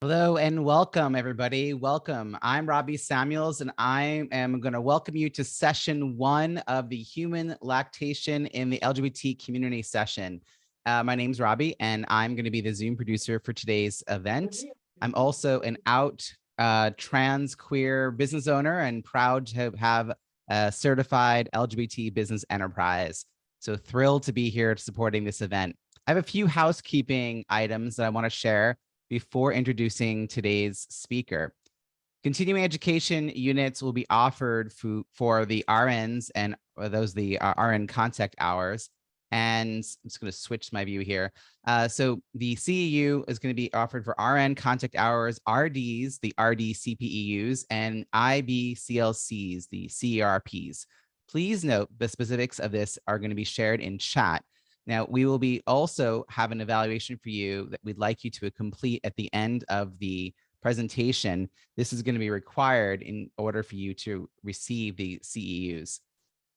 Hello and welcome, everybody. Welcome. I'm Robbie Samuels, and I am going to welcome you to session 1 of the Human Lactation in the LGBT Community session. My name's Robbie, and I'm going to be the Zoom producer for today's event. I'm also an out trans queer business owner and proud to have a certified LGBT business enterprise. So thrilled to be here supporting this event. I have a few housekeeping items that I want to share before introducing today's speaker. Continuing education units will be offered for the RNs and the RN contact hours. And I'm just going to switch my view here. So the CEU is going to be offered for RN contact hours, RDs, the RD CPEUs, and IBCLCs, the CERPs. Please note the specifics of this are going to be shared in chat. Now, we will be also have an evaluation for you that we'd like you to complete at the end of the presentation. This is going to be required in order for you to receive the CEUs.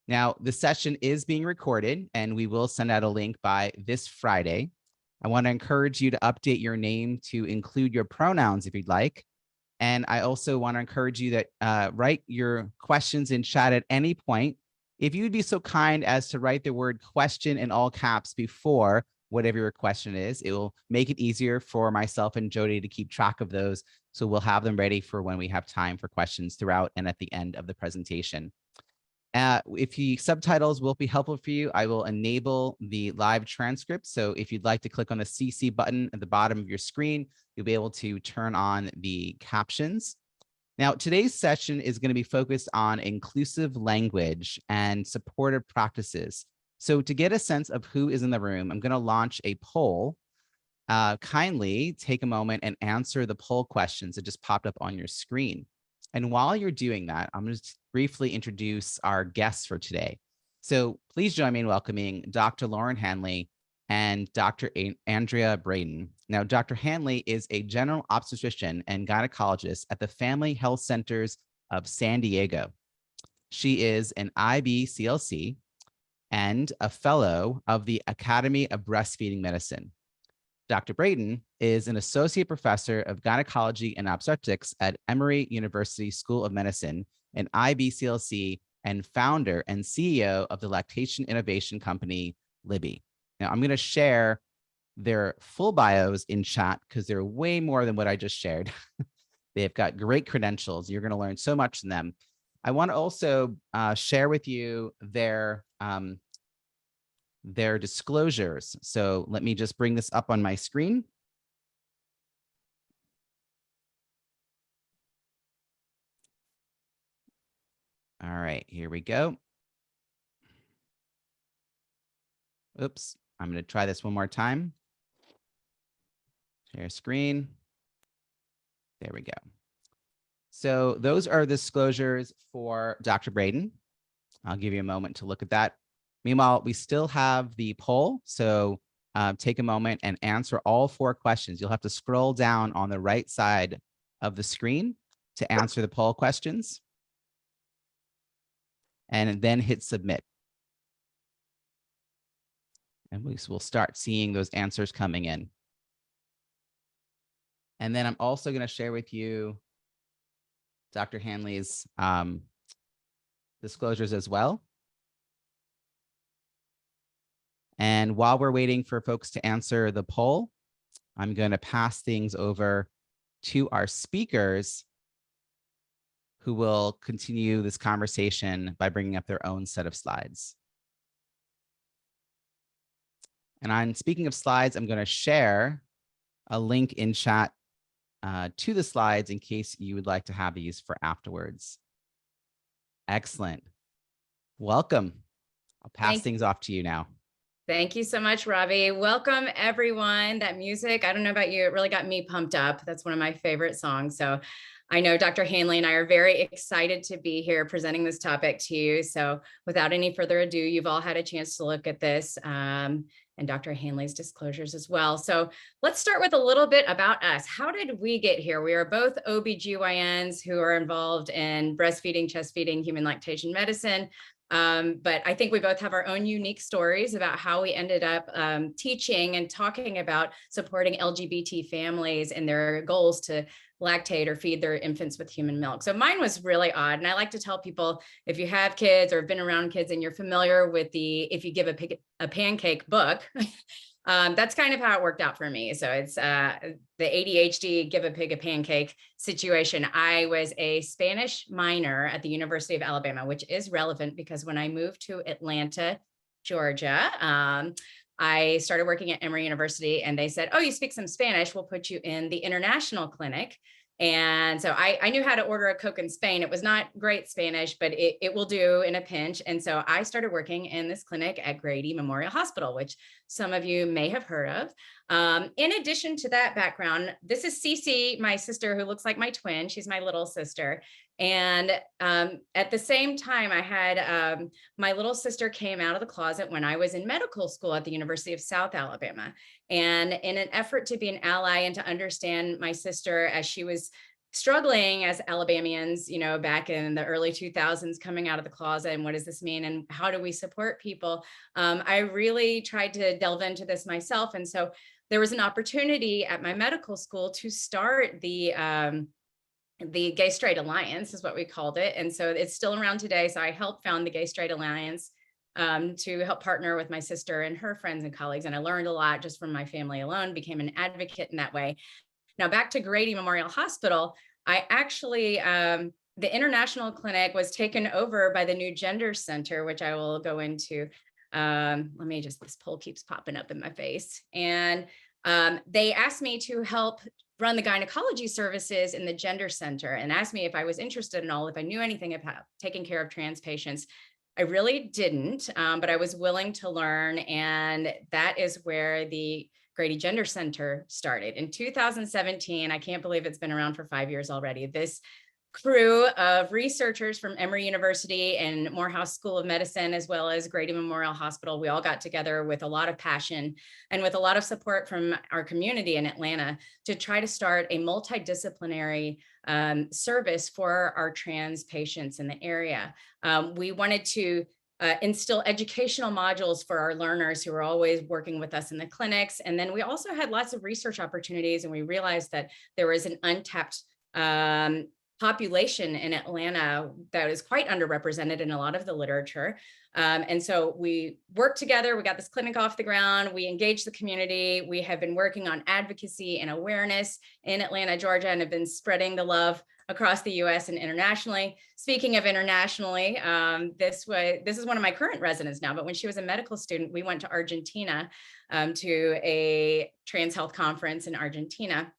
Now, the session is being recorded, and we will send out a link by this Friday. I want to encourage you to update your name to include your pronouns if you'd like. And I also want to encourage you that write your questions in chat at any point. If you'd be so kind as to write the word question in all caps before whatever your question is, it will make it easier for myself and Jody to keep track of those. So we'll have them ready for when we have time for questions throughout and at the end of the presentation. If the subtitles will be helpful for you, I will enable the live transcript. So if you'd like to click on the CC button at the bottom of your screen, you'll be able to turn on the captions. Now, today's session is going to be focused on inclusive language and supportive practices. So to get a sense of who is in the room, I'm going to launch a poll. Kindly take a moment and answer the poll questions that just popped up on your screen. And while you're doing that, I'm going to briefly introduce our guests for today. So please join me in welcoming Dr. Lauren Hanley and Dr. Andrea Braden. Now, Dr. Hanley is a general obstetrician and gynecologist at the Family Health Centers of San Diego. She is an IBCLC and a fellow of the Academy of Breastfeeding Medicine. Dr. Braden is an associate professor of gynecology and obstetrics at Emory University School of Medicine, an IBCLC, and founder and CEO of the lactation innovation company, Libby. Now, I'm going to share their full bios in chat because they're way more than what I just shared. They've got great credentials. You're going to learn so much from them. I want to also share with you their disclosures. So let me just bring this up on my screen. All right, here we go. Oops, I'm going to try this one more time. Share screen. There we go. So those are disclosures for Dr. Braden. I'll give you a moment to look at that. Meanwhile, we still have the poll. So take a moment and answer all 4 questions. You'll have to scroll down on the right side of the screen to answer the poll questions. And then hit submit. And we'll start seeing those answers coming in. And then I'm also going to share with you Dr. Hanley's disclosures as well. And while we're waiting for folks to answer the poll, I'm going to pass things over to our speakers who will continue this conversation by bringing up their own set of slides. And on speaking of slides, I'm going to share a link in chat to the slides in case you would like to have these for afterwards. Excellent. Welcome. I'll pass things off to you now. Thank you so much, Robbie. Welcome, everyone. That music, I don't know about you, it really got me pumped up. That's one of my favorite songs. So I know Dr. Hanley and I are very excited to be here presenting this topic to you. So without any further ado, you've all had a chance to look at this and Dr. Hanley's disclosures as well. So let's start with a little bit about us. How did we get here? We are both OBGYNs who are involved in breastfeeding, chest feeding, human lactation medicine. But I think we both have our own unique stories about how we ended up teaching and talking about supporting LGBT families and their goals to lactate or feed their infants with human milk. So mine was really odd. And I like to tell people, if you have kids or have been around kids and you're familiar with the If You Give a Pancake book, that's kind of how it worked out for me. So it's the ADHD give a pig a pancake situation. I was a Spanish minor at the University of Alabama, which is relevant because when I moved to Atlanta, Georgia, I started working at Emory University, and they said, oh, you speak some Spanish, we'll put you in the international clinic. And so I knew how to order a Coke in Spain. It was not great Spanish, but it will do in a pinch. And so I started working in this clinic at Grady Memorial Hospital, which some of you may have heard of. In addition to that background, this is Cece, my sister, who looks like my twin. She's my little sister. And at the same time, I had my little sister came out of the closet when I was in medical school at the University of South Alabama. And in an effort to be an ally and to understand my sister as she was struggling as Alabamians, you know, back in the early 2000s, coming out of the closet, and what does this mean and how do we support people? I really tried to delve into this myself. And so there was an opportunity at my medical school to start the Gay Straight Alliance is what we called it. And so it's still around today. So I helped found the Gay Straight Alliance to help partner with my sister and her friends and colleagues. And I learned a lot just from my family alone, became an advocate in that way. Now back to Grady Memorial Hospital, I actually, the international clinic was taken over by the new Gender Center, which I will go into. This poll keeps popping up in my face. And they asked me to help run the gynecology services in the Gender Center and asked me if I was interested in all, if I knew anything about taking care of trans patients. I really didn't, but I was willing to learn. And that is where the Grady Gender Center started in 2017. I can't believe it's been around for 5 years already. This crew of researchers from Emory University and Morehouse School of Medicine, as well as Grady Memorial Hospital, we all got together with a lot of passion and with a lot of support from our community in Atlanta to try to start a multidisciplinary service for our trans patients in the area. We wanted to instill educational modules for our learners who are always working with us in the clinics. And then we also had lots of research opportunities, and we realized that there was an untapped population in Atlanta that is quite underrepresented in a lot of the literature. And so we worked together, we got this clinic off the ground, we engaged the community, we have been working on advocacy and awareness in Atlanta, Georgia, and have been spreading the love across the US and internationally. Speaking of internationally, this is one of my current residents now, but when she was a medical student, we went to Argentina to a trans health conference in Argentina.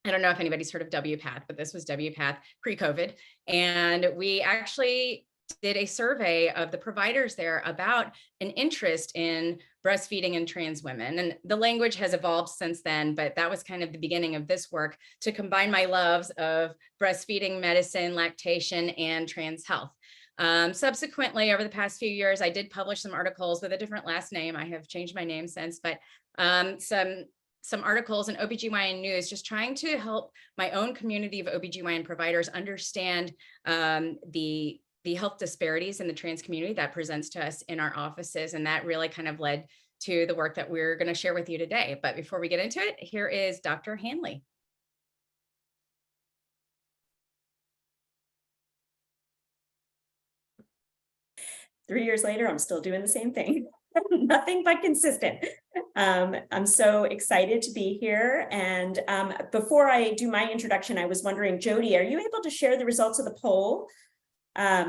I don't know if anybody's heard of WPATH, but this was WPATH pre-COVID. And we actually did a survey of the providers there about an interest in breastfeeding in trans women. And the language has evolved since then, but that was kind of the beginning of this work to combine my loves of breastfeeding medicine, lactation, and trans health. Subsequently, over the past few years, I did publish some articles with a different last name. I have changed my name since, but some articles in OBGYN News, just trying to help my own community of OBGYN providers understand the health disparities in the trans community that presents to us in our offices. And that really kind of led to the work that we're going to share with you today. But before we get into it, here is Dr. Hanley. Three years later, I'm still doing the same thing. Nothing but consistent. I'm so excited to be here. And before I do my introduction, I was wondering, Jody, are you able to share the results of the poll? I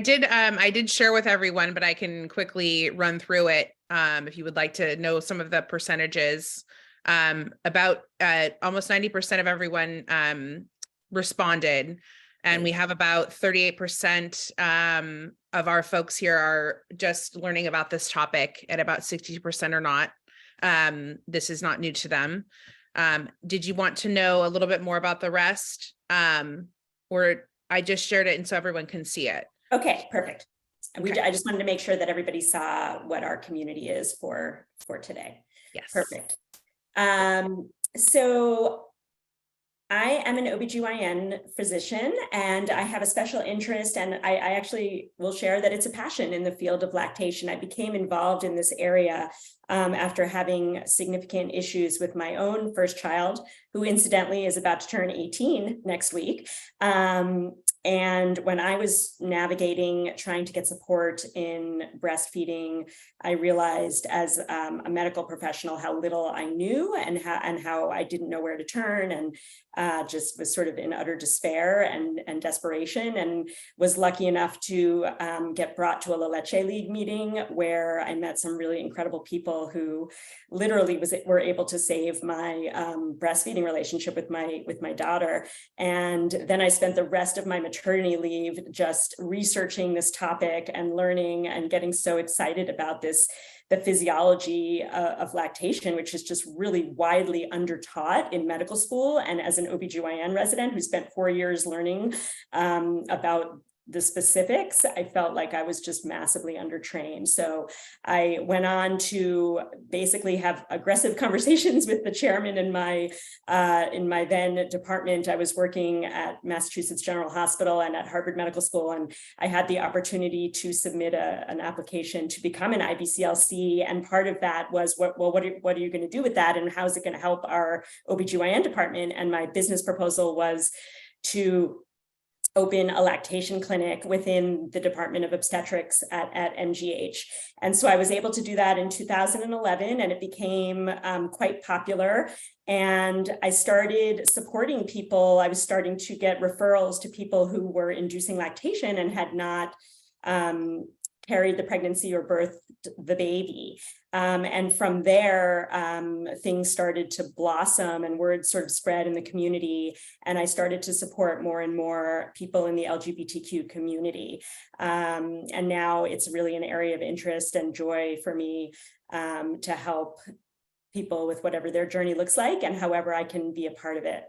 did share with everyone, but I can quickly run through it if you would like to know some of the percentages. About almost 90% of everyone responded. And we have about 38% of our folks here are just learning about this topic, and about 60% are not. This is not new to them. Did you want to know a little bit more about the rest? Or I just shared it and so everyone can see it. Okay, perfect. Okay. I just wanted to make sure that everybody saw what our community is for today. Yes. Perfect. So I am an OBGYN physician, and I have a special interest, and I actually will share that it's a passion in the field of lactation. I became involved in this area after having significant issues with my own first child, who incidentally is about to turn 18 next week. And when I was navigating, trying to get support in breastfeeding, I realized as a medical professional how little I knew and how I didn't know where to turn, and just was sort of in utter despair and desperation, and was lucky enough to get brought to a La Leche League meeting where I met some really incredible people who literally were able to save my breastfeeding relationship with my daughter. And then I spent the rest of my maternity leave just researching this topic and learning and getting so excited about this, the physiology of lactation, which is just really widely undertaught in medical school. And as an OBGYN resident who spent 4 years learning about the specifics, I felt like I was just massively undertrained. So I went on to basically have aggressive conversations with the chairman in my then department. I was working at Massachusetts General Hospital and at Harvard Medical School, and I had the opportunity to submit an application to become an IBCLC. And part of that was, what are you going to do with that, and how is it going to help our OBGYN department? And my business proposal was to open a lactation clinic within the Department of Obstetrics at MGH. And so I was able to do that in 2011, and it became quite popular. And I started supporting people. I was starting to get referrals to people who were inducing lactation and had not carried the pregnancy or birthed the baby. And from there, things started to blossom and word sort of spread in the community. And I started to support more and more people in the LGBTQ community. And now it's really an area of interest and joy for me to help people with whatever their journey looks like and however I can be a part of it.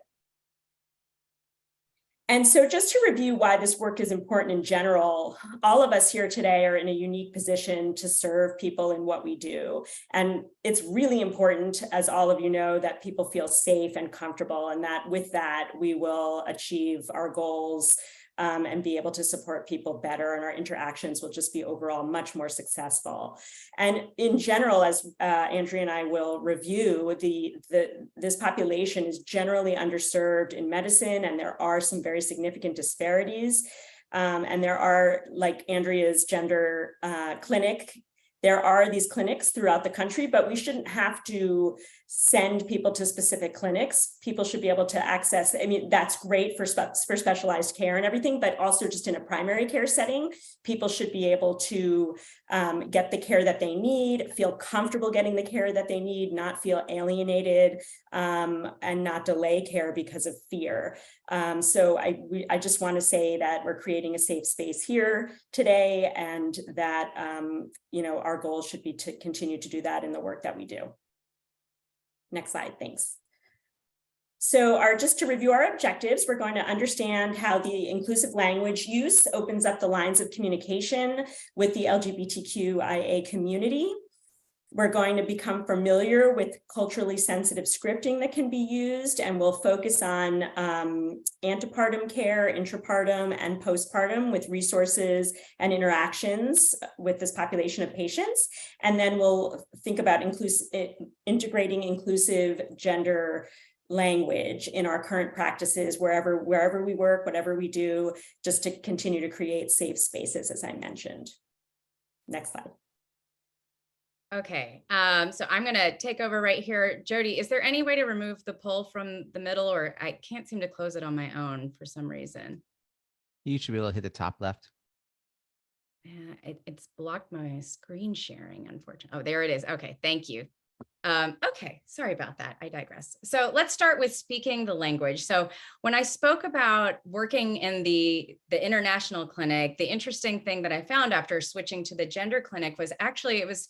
And so just to review why this work is important in general, all of us here today are in a unique position to serve people in what we do. And it's really important, as all of you know, that people feel safe and comfortable, and that with that, we will achieve our goals and be able to support people better, and our interactions will just be overall much more successful. And in general, as Andrea and I will review, this population is generally underserved in medicine, and there are some very significant disparities. And there are, like Andrea's gender clinic, there are these clinics throughout the country, but we shouldn't have to send people to specific clinics. People should be able to access, I mean, that's great for specialized care and everything, but also just in a primary care setting, people should be able to get the care that they need, feel comfortable getting the care that they need, not feel alienated, and not delay care because of fear. So I just want to say that we're creating a safe space here today, and that our goal should be to continue to do that in the work that we do. Next slide, thanks. So just to review our objectives, we're going to understand how the inclusive language use opens up the lines of communication with the LGBTQIA community. We're going to become familiar with culturally sensitive scripting that can be used, and we'll focus on antepartum care, intrapartum, and postpartum with resources and interactions with this population of patients. And then we'll think about integrating inclusive gender language in our current practices, wherever we work, whatever we do, just to continue to create safe spaces, as I mentioned. Next slide. Okay, so I'm going to take over right here. Jody, is there any way to remove the poll from the middle, or I can't seem to close it on my own for some reason? You should be able to hit the top left. Yeah, it's blocked my screen sharing, unfortunately. Oh, there it is. Okay, thank you. Okay, sorry about that. I digress. So let's start with speaking the language. So when I spoke about working in the international clinic, the interesting thing that I found after switching to the gender clinic was actually it was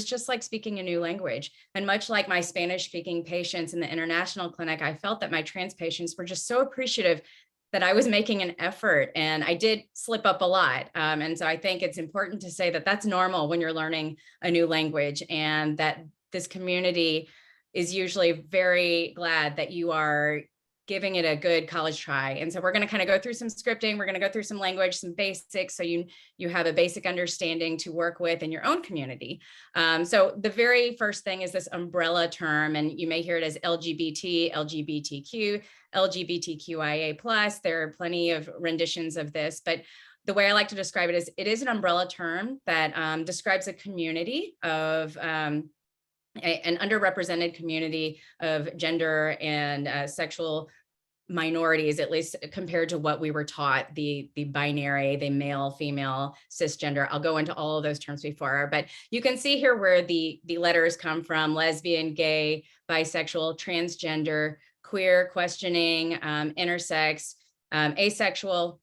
just like speaking a new language. And much like my Spanish speaking patients in the international clinic, I felt that my trans patients were just so appreciative that I was making an effort, and I did slip up a lot. And so I think it's important to say that that's normal when you're learning a new language, and that this community is usually very glad that you are giving it a good college try. And so we're going to kind of go through some scripting. We're going to go through some language, some basics, so you have a basic understanding to work with in your own community. So the very first thing is this umbrella term, and you may hear it as LGBT, LGBTQ, LGBTQIA+. There are plenty of renditions of this, but the way I like to describe it is an umbrella term that describes a community of an underrepresented community of gender and sexual minorities, at least compared to what we were taught, the binary, the male, female, cisgender. I'll go into all of those terms before, but you can see here where the letters come from: lesbian, gay, bisexual, transgender, queer, questioning, intersex, asexual.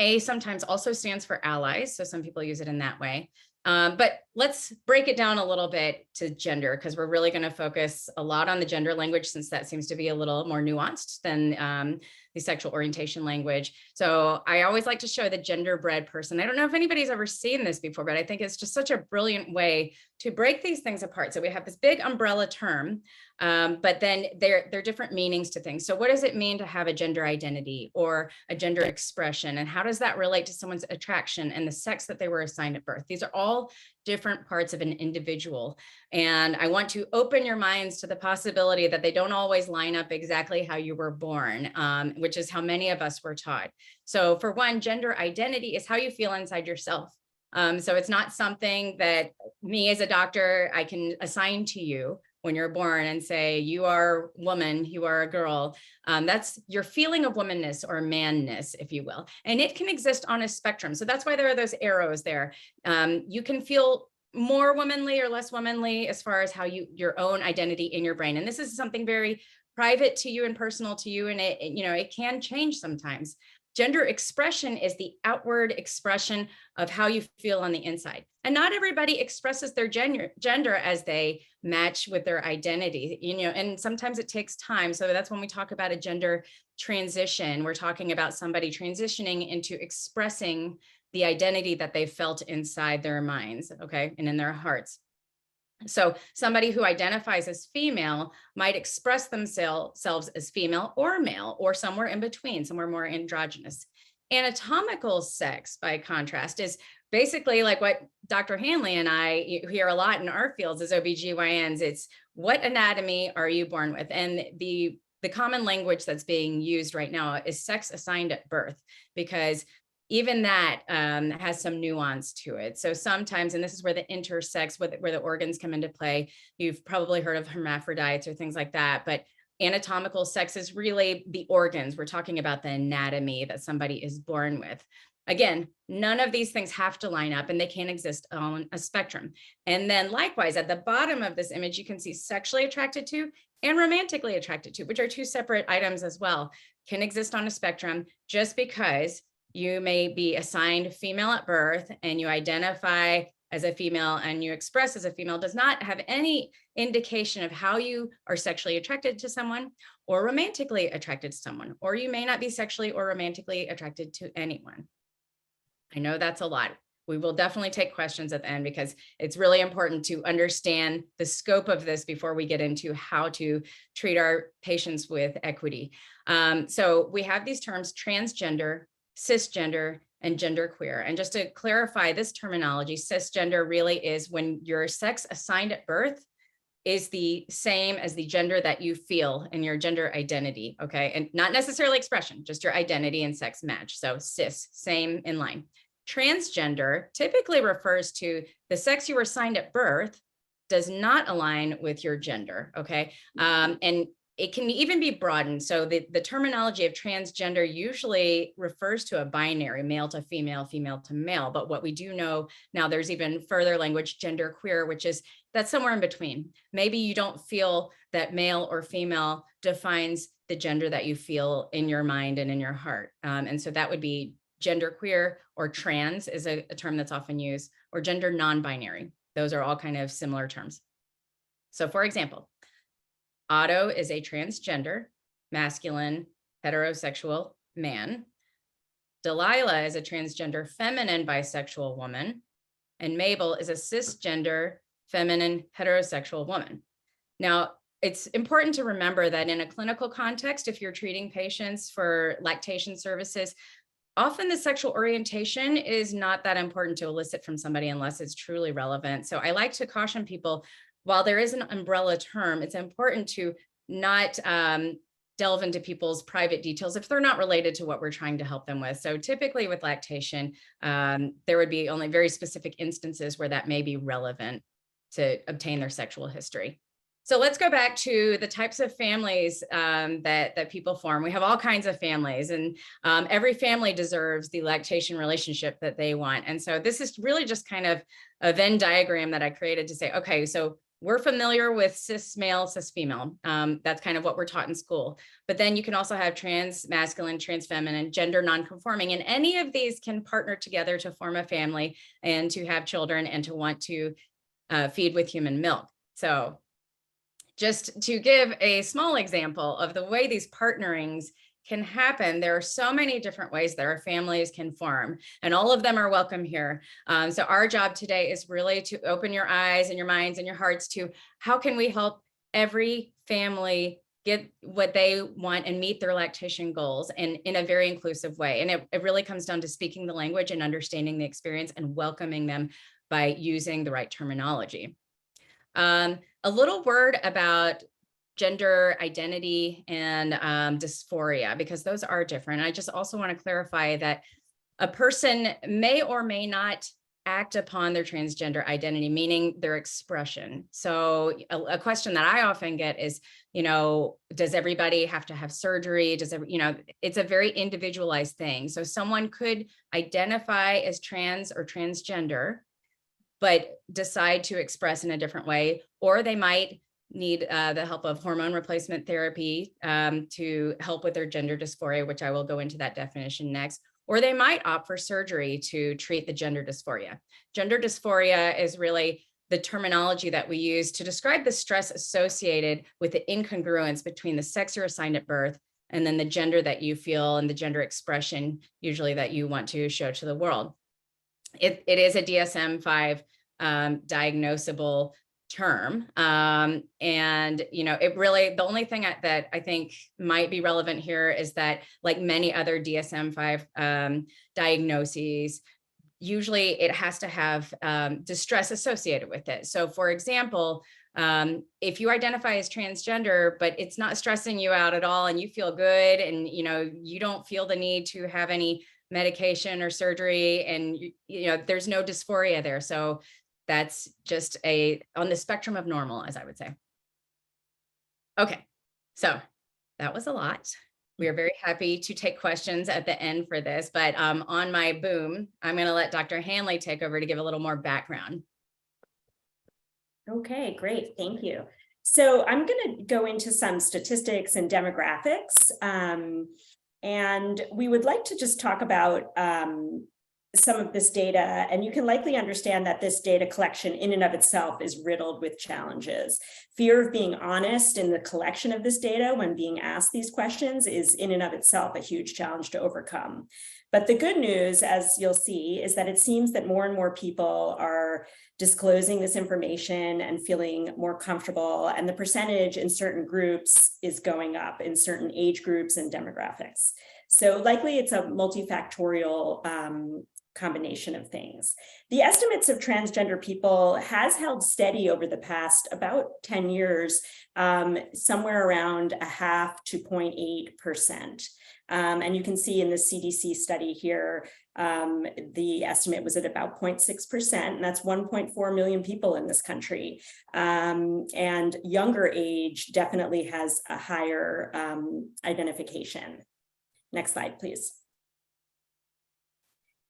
A sometimes also stands for allies, so some people use it in that way. But let's break it down a little bit to gender, because we're really going to focus a lot on the gender language, since that seems to be a little more nuanced than the sexual orientation language. So I always like to show the genderbread person. I don't know if anybody's ever seen this before, but I think it's just such a brilliant way to break these things apart. So we have this big umbrella term, but then there are different meanings to things. So what does it mean to have a gender identity or a gender expression? And how does that relate to someone's attraction and the sex that they were assigned at birth? These are all different parts of an individual. And I want to open your minds to the possibility that they don't always line up exactly how you were born, which is how many of us were taught. So for one, gender identity is how you feel inside yourself. So it's not something that me as a doctor, I can assign to you when you're born and say, you are woman, you are a girl. That's your feeling of womanness or manness, if you will. And it can exist on a spectrum. So that's why there are those arrows there. You can feel more womanly or less womanly as far as how your own identity in your brain. And this is something very private to you and personal to you. And it can change sometimes. Gender expression is the outward expression of how you feel on the inside. And not everybody expresses their gender as they match with their identity, and sometimes it takes time. So that's when we talk about a gender transition. We're talking about somebody transitioning into expressing the identity that they felt inside their minds, okay, and in their hearts. So somebody who identifies as female might express themselves as female or male, or somewhere in between, somewhere more androgynous. Anatomical sex, by contrast, is basically like what Dr. Hanley and I hear a lot in our fields as OBGYNs. It's what anatomy are you born with? And the common language that's being used right now is sex assigned at birth, because even that has some nuance to it. So sometimes, and this is where the intersex, where the organs come into play, you've probably heard of hermaphrodites or things like that, but anatomical sex is really the organs. We're talking about the anatomy that somebody is born with. Again, none of these things have to line up, and they can exist on a spectrum. And then likewise, at the bottom of this image, you can see sexually attracted to and romantically attracted to, which are two separate items as well, can exist on a spectrum. Just because you may be assigned female at birth and you identify as a female and you express as a female does not have any indication of how you are sexually attracted to someone or romantically attracted to someone, or you may not be sexually or romantically attracted to anyone. I know that's a lot. We will definitely take questions at the end, because it's really important to understand the scope of this before we get into how to treat our patients with equity. So we have these terms: transgender, cisgender, and genderqueer. And just to clarify this terminology, cisgender really is when your sex assigned at birth is the same as the gender that you feel in your gender identity, okay? And not necessarily expression, just your identity and sex match. So cis, same in line. Transgender typically refers to the sex you were assigned at birth does not align with your gender, okay? And it can even be broadened. So the terminology of transgender usually refers to a binary, male to female, female to male. But what we do know now, there's even further language, genderqueer, which is that's somewhere in between. Maybe you don't feel that male or female defines the gender that you feel in your mind and in your heart. And so that would be genderqueer, or trans is a term that's often used, or gender non-binary. Those are all kind of similar terms. So for example, Otto is a transgender, masculine, heterosexual man. Delilah is a transgender, feminine, bisexual woman. And Mabel is a cisgender, feminine, heterosexual woman. Now, it's important to remember that in a clinical context, if you're treating patients for lactation services, often the sexual orientation is not that important to elicit from somebody unless it's truly relevant. So I like to caution people, while there is an umbrella term, it's important to not delve into people's private details if they're not related to what we're trying to help them with. So typically with lactation, there would be only very specific instances where that may be relevant to obtain their sexual history. So let's go back to the types of families that people form. We have all kinds of families, and every family deserves the lactation relationship that they want. And so this is really just kind of a Venn diagram that I created to say, okay, so we're familiar with cis male, cis female. That's kind of what we're taught in school. But then you can also have trans masculine, trans feminine, gender nonconforming, and any of these can partner together to form a family and to have children and to want to feed with human milk. So just to give a small example of the way these partnerings can happen, there are so many different ways that our families can form, and all of them are welcome here. So our job today is really to open your eyes and your minds and your hearts to how can we help every family get what they want and meet their lactation goals, and in a very inclusive way. And it really comes down to speaking the language and understanding the experience and welcoming them by using the right terminology. A little word about gender identity and dysphoria, because those are different. I just also want to clarify that a person may or may not act upon their transgender identity, meaning their expression. So a question that I often get is, does everybody have to have surgery? It's a very individualized thing. So someone could identify as trans or transgender, but decide to express in a different way, or they might need the help of hormone replacement therapy to help with their gender dysphoria, which I will go into that definition next, or they might opt for surgery to treat the gender dysphoria. Gender dysphoria is really the terminology that we use to describe the stress associated with the incongruence between the sex you're assigned at birth and then the gender that you feel and the gender expression usually that you want to show to the world. It is a DSM-5 diagnosable term. And, it really, the only thing that I think might be relevant here is that, like many other DSM-5 diagnoses, usually it has to have distress associated with it. So for example, if you identify as transgender, but it's not stressing you out at all and you feel good and, you don't feel the need to have any medication or surgery, and there's no dysphoria there. So that's just on the spectrum of normal, as I would say. Okay, so that was a lot. We are very happy to take questions at the end for this, but on my boom, I'm going to let Dr. Hanley take over to give a little more background. Okay, great, thank you. So I'm going to go into some statistics and demographics. And we would like to just talk about some of this data, and you can likely understand that this data collection in and of itself is riddled with challenges. Fear of being honest in the collection of this data when being asked these questions is in and of itself a huge challenge to overcome. But the good news, as you'll see, is that it seems that more and more people are disclosing this information and feeling more comfortable, and the percentage in certain groups is going up in certain age groups and demographics. So likely it's a multifactorial combination of things. The estimates of transgender people has held steady over the past about 10 years, somewhere around 0.5 to 0.8%. And you can see in the CDC study here, the estimate was at about 0.6%, and that's 1.4 million people in this country. And younger age definitely has a higher identification. Next slide, please.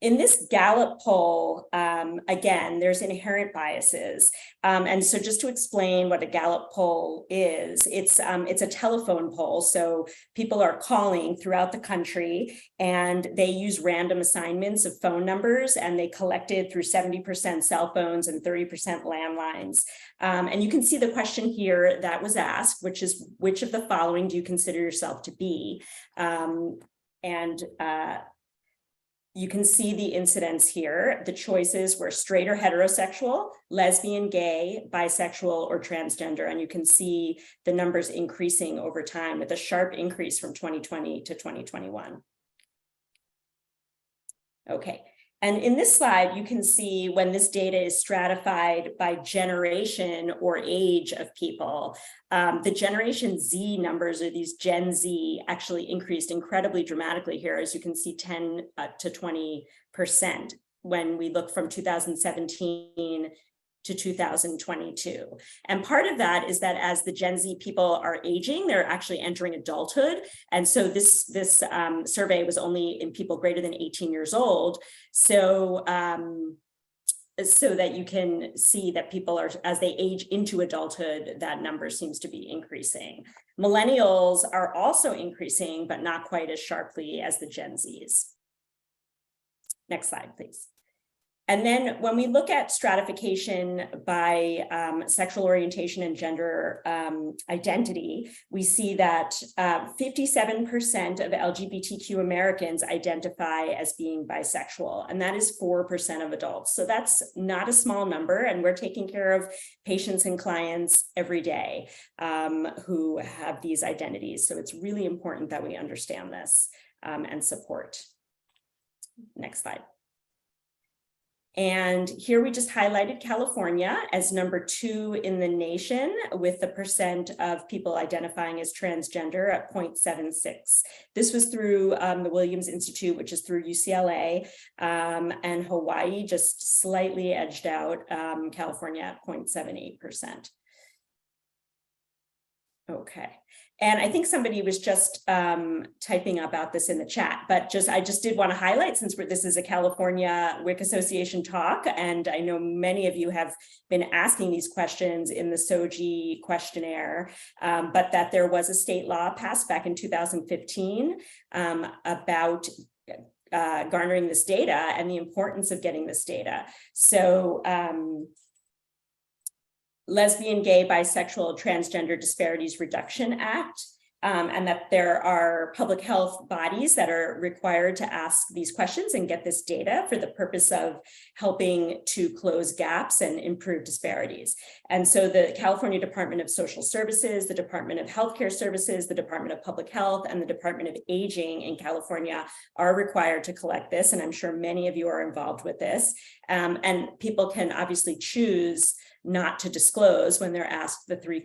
In this Gallup poll, again, there's inherent biases. And so just to explain what a Gallup poll is, it's a telephone poll. So people are calling throughout the country and they use random assignments of phone numbers, and they collected through 70% cell phones and 30% landlines. And you can see the question here that was asked, which is, which of the following do you consider yourself to be? You can see the incidence here. The choices were straight or heterosexual, lesbian, gay, bisexual, or transgender. And you can see the numbers increasing over time with a sharp increase from 2020 to 2021. Okay. And in this slide, you can see when this data is stratified by generation or age of people, the Generation Z numbers, or these Gen Z, actually increased incredibly dramatically here, as you can see 10 to 20% when we look from 2017 to 2022. And part of that is that as the Gen Z people are aging, they're actually entering adulthood. And so this survey was only in people greater than 18 years old. So, so that you can see that people are, as they age into adulthood, that number seems to be increasing. Millennials are also increasing, but not quite as sharply as the Gen Zs. Next slide, please. And then when we look at stratification by sexual orientation and gender identity, we see that 57% of LGBTQ Americans identify as being bisexual, and that is 4% of adults. So that's not a small number, and we're taking care of patients and clients every day who have these identities. So it's really important that we understand this and support. Next slide. And here we just highlighted California as number 2 in the nation, with the percent of people identifying as transgender at 0.76. This was through the Williams Institute, which is through UCLA, and Hawaii just slightly edged out California at 0.78%. Okay. And I think somebody was just typing about this in the chat, but I just did want to highlight, since this is a California WIC Association talk, and I know many of you have been asking these questions in the SOGI questionnaire, but that there was a state law passed back in 2015 about garnering this data and the importance of getting this data. So Lesbian, Gay, Bisexual, Transgender Disparities Reduction Act, and that there are public health bodies that are required to ask these questions and get this data for the purpose of helping to close gaps and improve disparities. And so the California Department of Social Services, the Department of Healthcare Services, the Department of Public Health, and the Department of Aging in California are required to collect this, and I'm sure many of you are involved with this. And people can obviously choose not to disclose when they're asked the three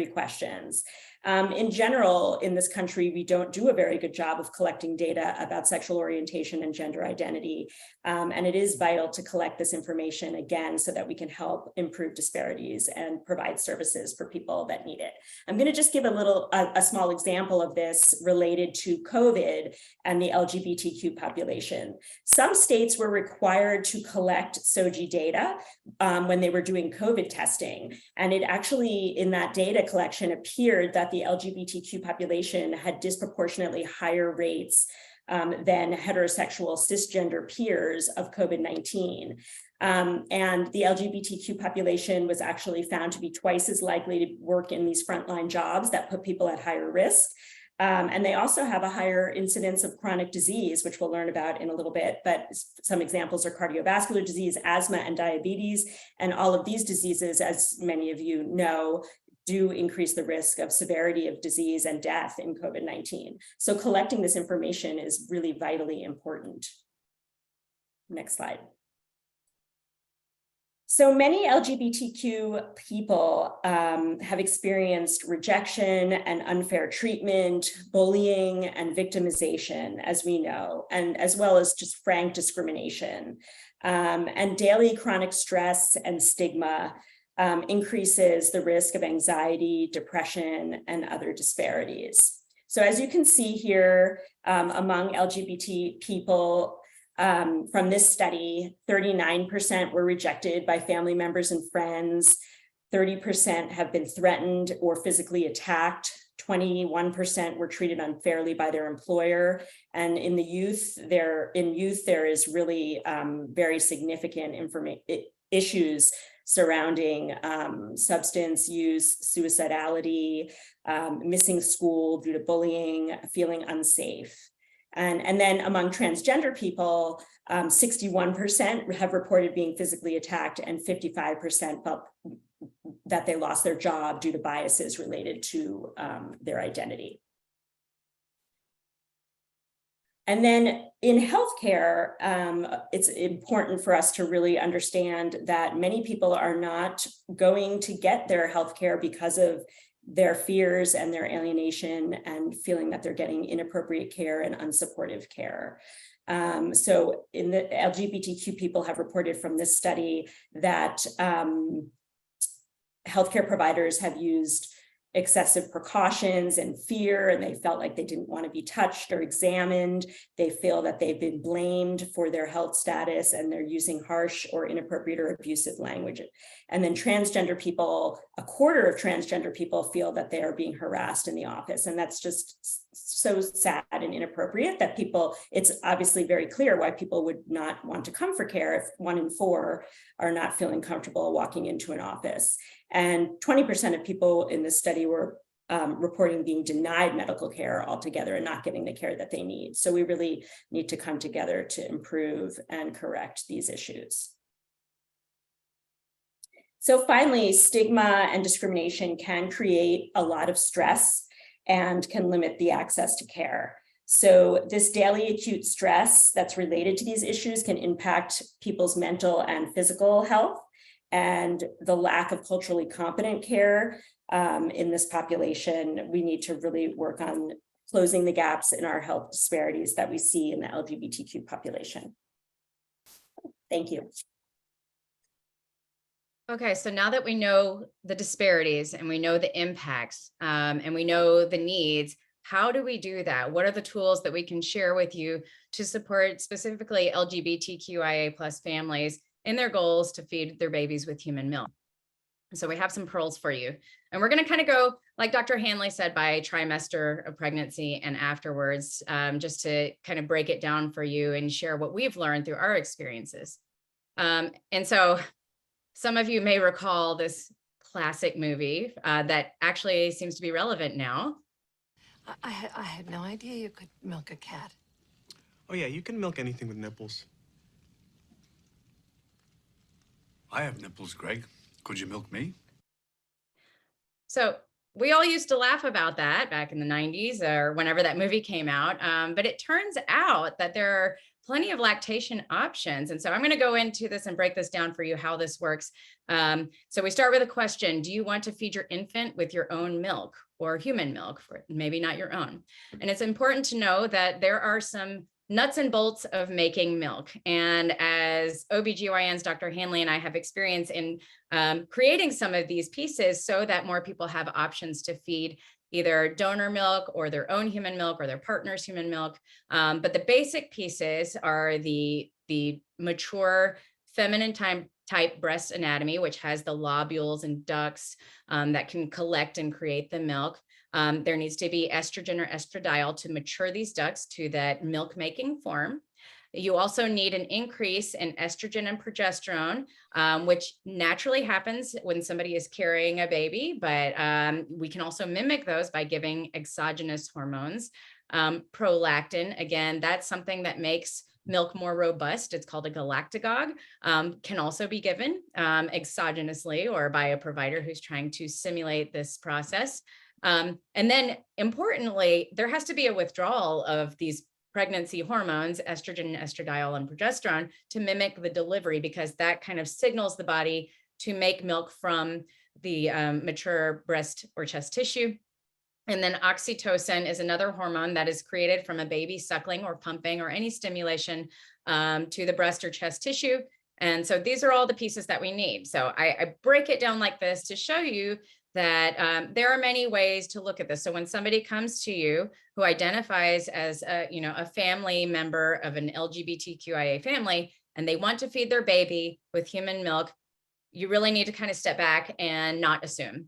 questions. In general, in this country, we don't do a very good job of collecting data about sexual orientation and gender identity. And it is vital to collect this information again, so that we can help improve disparities and provide services for people that need it. I'm going to just give a small example of this related to COVID and the LGBTQ population. Some states were required to collect SOGI data when they were doing COVID testing. And it actually, in that data collection, appeared that the LGBTQ population had disproportionately higher rates than heterosexual cisgender peers of COVID-19. And the LGBTQ population was actually found to be twice as likely to work in these frontline jobs that put people at higher risk. And they also have a higher incidence of chronic disease, which we'll learn about in a little bit, but some examples are cardiovascular disease, asthma, and diabetes. And all of these diseases, as many of you know, do increase the risk of severity of disease and death in COVID-19. So collecting this information is really vitally important. Next slide. So many LGBTQ people have experienced rejection and unfair treatment, bullying, and victimization, as we know, and as well as just frank discrimination. And daily chronic stress and stigma increases the risk of anxiety, depression, and other disparities. So as you can see here, among LGBT people, from this study, 39% were rejected by family members and friends, 30% have been threatened or physically attacked, 21% were treated unfairly by their employer, and in the youth, there is really very significant issues surrounding substance use, suicidality, missing school due to bullying, feeling unsafe. And then among transgender people, 61% have reported being physically attacked, and 55% felt that they lost their job due to biases related to their identity. And then in healthcare, it's important for us to really understand that many people are not going to get their healthcare because of their fears and their alienation and feeling that they're getting inappropriate care and unsupportive care. So in the LGBTQ people have reported from this study that healthcare providers have used excessive precautions and fear, and they felt like they didn't want to be touched or examined. They feel that they've been blamed for their health status, and they're using harsh or inappropriate or abusive language. And then transgender people, a quarter of transgender people feel that they are being harassed in the office. And that's just so sad and inappropriate that people, it's obviously very clear why people would not want to come for care if 1 in 4 are not feeling comfortable walking into an office. And 20% of people in this study were reporting being denied medical care altogether and not getting the care that they need. So we really need to come together to improve and correct these issues. So finally, stigma and discrimination can create a lot of stress and can limit the access to care. So this daily acute stress that's related to these issues can impact people's mental and physical health, and the lack of culturally competent care in this population. We need to really work on closing the gaps in our health disparities that we see in the LGBTQ population. Thank you. Okay, so now that we know the disparities and we know the impacts and we know the needs, how do we do that? What are the tools that we can share with you to support specifically LGBTQIA+ families in their goals to feed their babies with human milk? So we have some pearls for you. And we're going to kind of go, like Dr. Hanley said, by trimester of pregnancy and afterwards, just to kind of break it down for you and share what we've learned through our experiences. And so some of you may recall this classic movie that actually seems to be relevant now. I had no idea you could milk a cat. Oh yeah, you can milk anything with nipples. I have nipples, Greg. Could you milk me? So we all used to laugh about that back in the 90s or whenever that movie came out. But it turns out that there are plenty of lactation options. And so I'm going to go into this and break this down for you, how this works. So we start with a question. Do you want to feed your infant with your own milk or human milk? Maybe not your own. And it's important to know that there are some nuts and bolts of making milk. And as OBGYNs, Dr. Hanley and I have experience in creating some of these pieces so that more people have options to feed either donor milk or their own human milk or their partner's human milk. But the basic pieces are the mature feminine type breast anatomy, which has the lobules and ducts that can collect and create the milk. There needs to be estrogen or estradiol to mature these ducts to that milk making form. You also need an increase in estrogen and progesterone, which naturally happens when somebody is carrying a baby, but we can also mimic those by giving exogenous hormones. Prolactin, again, that's something that makes milk more robust. It's called a galactagogue, can also be given exogenously or by a provider who's trying to simulate this process. And then importantly, there has to be a withdrawal of these pregnancy hormones, estrogen, estradiol, and progesterone, to mimic the delivery, because that kind of signals the body to make milk from the mature breast or chest tissue. And then oxytocin is another hormone that is created from a baby suckling or pumping or any stimulation to the breast or chest tissue. And so these are all the pieces that we need. So I break it down like this to show you that there are many ways to look at this. So when somebody comes to you who identifies as a family member of an LGBTQIA family, and they want to feed their baby with human milk, you really need to kind of step back and not assume.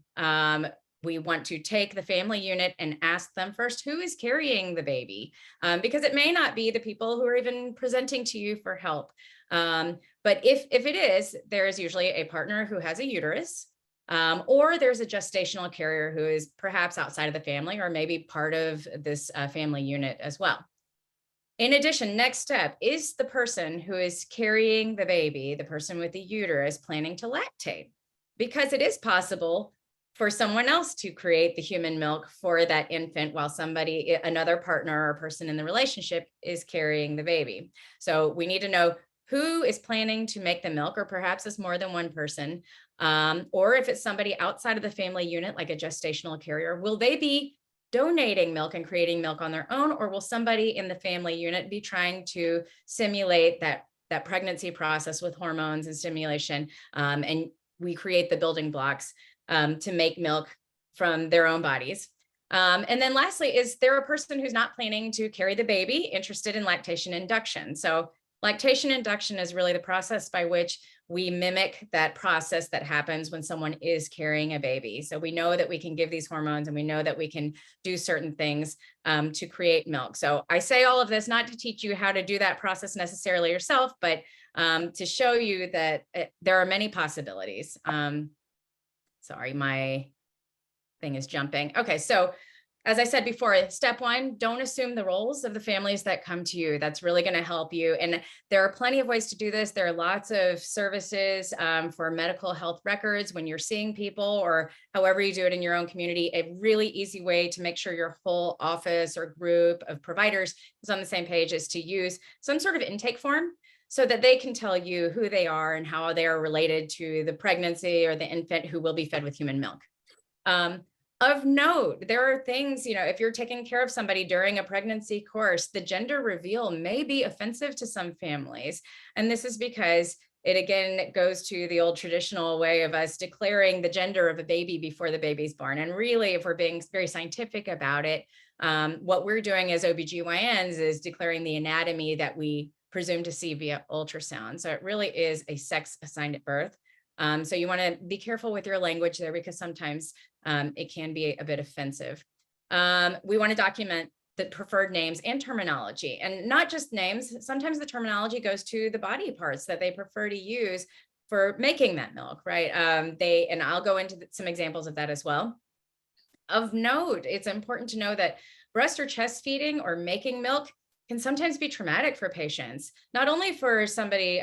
We want to take the family unit and ask them first, who is carrying the baby? Because it may not be the people who are even presenting to you for help. But if it is, there is usually a partner who has a uterus, or there's a gestational carrier who is perhaps outside of the family or maybe part of this family unit as well. In addition, next step is the person who is carrying the baby, the person with the uterus, planning to lactate, because it is possible for someone else to create the human milk for that infant while somebody, another partner or person in the relationship, is carrying the baby. So we need to know who is planning to make the milk, or perhaps it's more than one person, or if it's somebody outside of the family unit, like a gestational carrier, will they be donating milk and creating milk on their own, or will somebody in the family unit be trying to simulate that pregnancy process with hormones and stimulation, and we create the building blocks to make milk from their own bodies. And then lastly, is there a person who's not planning to carry the baby, interested in lactation induction? So lactation induction is really the process by which we mimic that process that happens when someone is carrying a baby. So we know that we can give these hormones, and we know that we can do certain things to create milk. So I say all of this not to teach you how to do that process necessarily yourself, but to show you that there are many possibilities. Sorry, my thing is jumping. Okay, so as I said before, step one, don't assume the roles of the families that come to you. That's really going to help you. And there are plenty of ways to do this. There are lots of services for medical health records when you're seeing people, or however you do it in your own community. A really easy way to make sure your whole office or group of providers is on the same page is to use some sort of intake form, so that they can tell you who they are and how they are related to the pregnancy or the infant who will be fed with human milk. Of note, there are things, if you're taking care of somebody during a pregnancy course, the gender reveal may be offensive to some families. And this is because it again goes to the old traditional way of us declaring the gender of a baby before the baby's born. And really, if we're being very scientific about it, what we're doing as OBGYNs is declaring the anatomy that we presume to see via ultrasound. So it really is a sex assigned at birth. So you want to be careful with your language there, because sometimes it can be a bit offensive. We want to document the preferred names and terminology, and not just names. Sometimes the terminology goes to the body parts that they prefer to use for making that milk, right? And I'll go into some examples of that as well. Of note, it's important to know that breast or chest feeding or making milk can sometimes be traumatic for patients, not only for somebody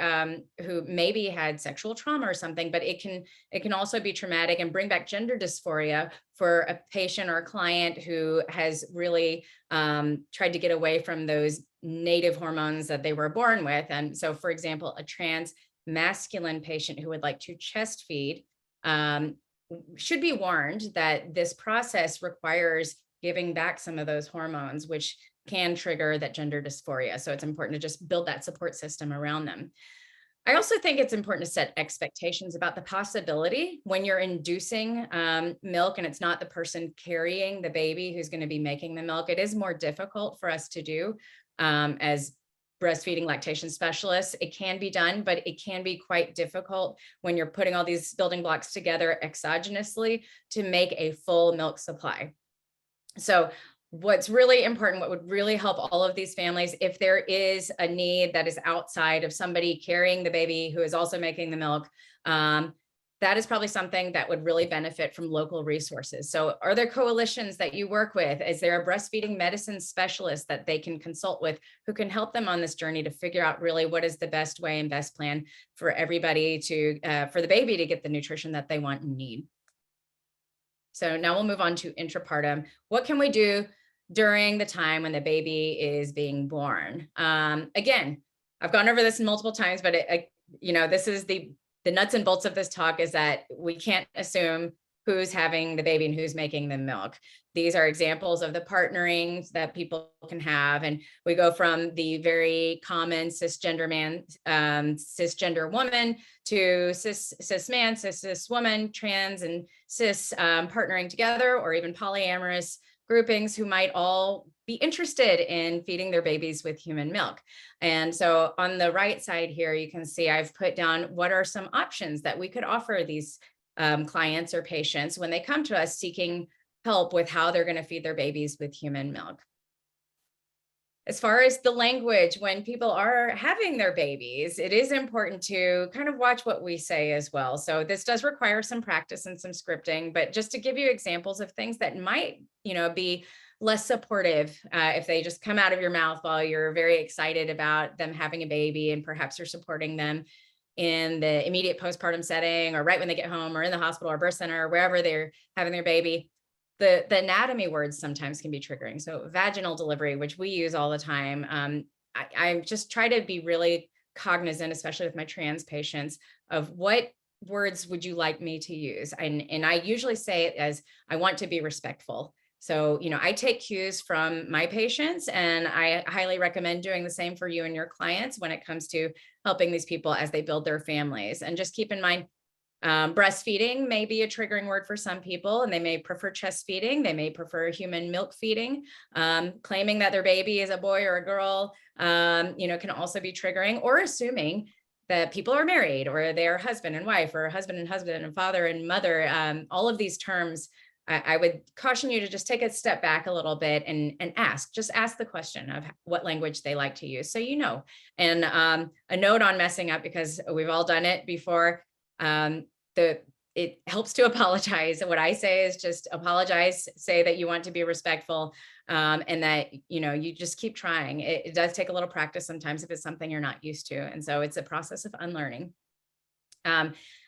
who maybe had sexual trauma or something, but it can also be traumatic and bring back gender dysphoria for a patient or a client who has really tried to get away from those native hormones that they were born with. And so, for example, a trans masculine patient who would like to chest feed should be warned that this process requires giving back some of those hormones, which can trigger that gender dysphoria. So it's important to just build that support system around them. I also think it's important to set expectations about the possibility when you're inducing milk and it's not the person carrying the baby who's going to be making the milk. It is more difficult for us to do as breastfeeding lactation specialists. It can be done, but it can be quite difficult when you're putting all these building blocks together exogenously to make a full milk supply. So what's really important, what would really help all of these families, if there is a need that is outside of somebody carrying the baby who is also making the milk, that is probably something that would really benefit from local resources. So are there coalitions that you work with? Is there a breastfeeding medicine specialist that they can consult with who can help them on this journey to figure out really what is the best way and best plan for everybody to, for the baby to get the nutrition that they want and need? So now we'll move on to intrapartum. What can we do during the time when the baby is being born? Again, I've gone over this multiple times, but this is the nuts and bolts of this talk, is that we can't assume who's having the baby and who's making the milk. These are examples of the partnerings that people can have. And we go from the very common cisgender man, cisgender woman, to cis man, cis woman, trans and cis partnering together, or even polyamorous groupings who might all be interested in feeding their babies with human milk. And so on the right side here, you can see I've put down what are some options that we could offer these clients or patients when they come to us seeking help with how they're going to feed their babies with human milk. As far as the language, when people are having their babies, it is important to kind of watch what we say as well. So this does require some practice and some scripting, but just to give you examples of things that might, be less supportive if they just come out of your mouth while you're very excited about them having a baby, and perhaps you're supporting them in the immediate postpartum setting, or right when they get home, or in the hospital or birth center, or wherever they're having their baby. The anatomy words sometimes can be triggering. So vaginal delivery, which we use all the time. I just try to be really cognizant, especially with my trans patients, of what words would you like me to use? And I usually say it as, I want to be respectful. So, I take cues from my patients, and I highly recommend doing the same for you and your clients when it comes to helping these people as they build their families. And just keep in mind, breastfeeding may be a triggering word for some people, and they may prefer chest feeding. They may prefer human milk feeding. Claiming that their baby is a boy or a girl, can also be triggering, or assuming that people are married, or they're husband and wife, or husband and father and mother. All of these terms, I would caution you to just take a step back a little bit and just ask the question of what language they like to use. So, and a note on messing up, because we've all done it before. It helps to apologize. What I say is just apologize, say that you want to be respectful, and that, you just keep trying. It does take a little practice sometimes if it's something you're not used to. And so it's a process of unlearning.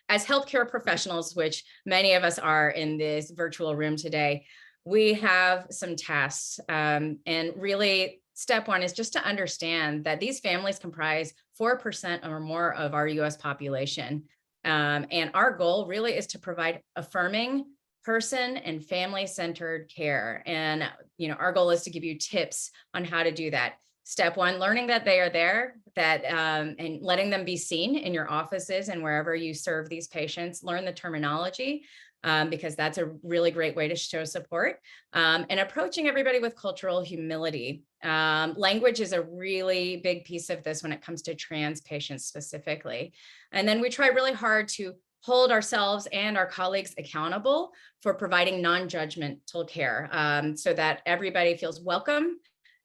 As healthcare professionals, which many of us are in this virtual room today, we have some tasks. And really, step one is just to understand that these families comprise 4% or more of our US population. And our goal really is to provide affirming, person and family-centered care. And, our goal is to give you tips on how to do that. Step one, learning that they are there, and letting them be seen in your offices and wherever you serve these patients. Learn the terminology, because that's a really great way to show support. And approaching everybody with cultural humility. Language is a really big piece of this when it comes to trans patients specifically. And then we try really hard to hold ourselves and our colleagues accountable for providing non-judgmental care, so that everybody feels welcome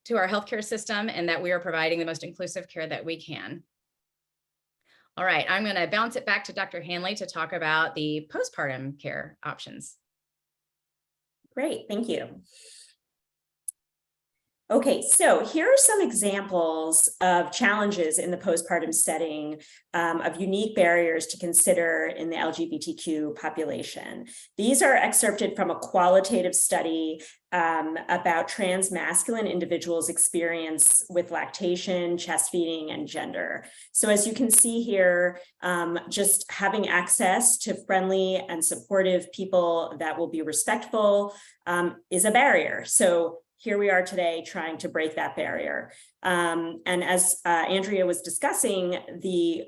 to our healthcare system, and that we are providing the most inclusive care that we can. All right, I'm going to bounce it back to Dr. Hanley to talk about the postpartum care options. Great, thank you. Okay, so here are some examples of challenges in the postpartum setting, of unique barriers to consider in the LGBTQ population. These are excerpted from a qualitative study about trans masculine individuals' experience with lactation, chest feeding, and gender. So as you can see here, just having access to friendly and supportive people that will be respectful is a barrier. So here we are today trying to break that barrier. And as Andrea was discussing, the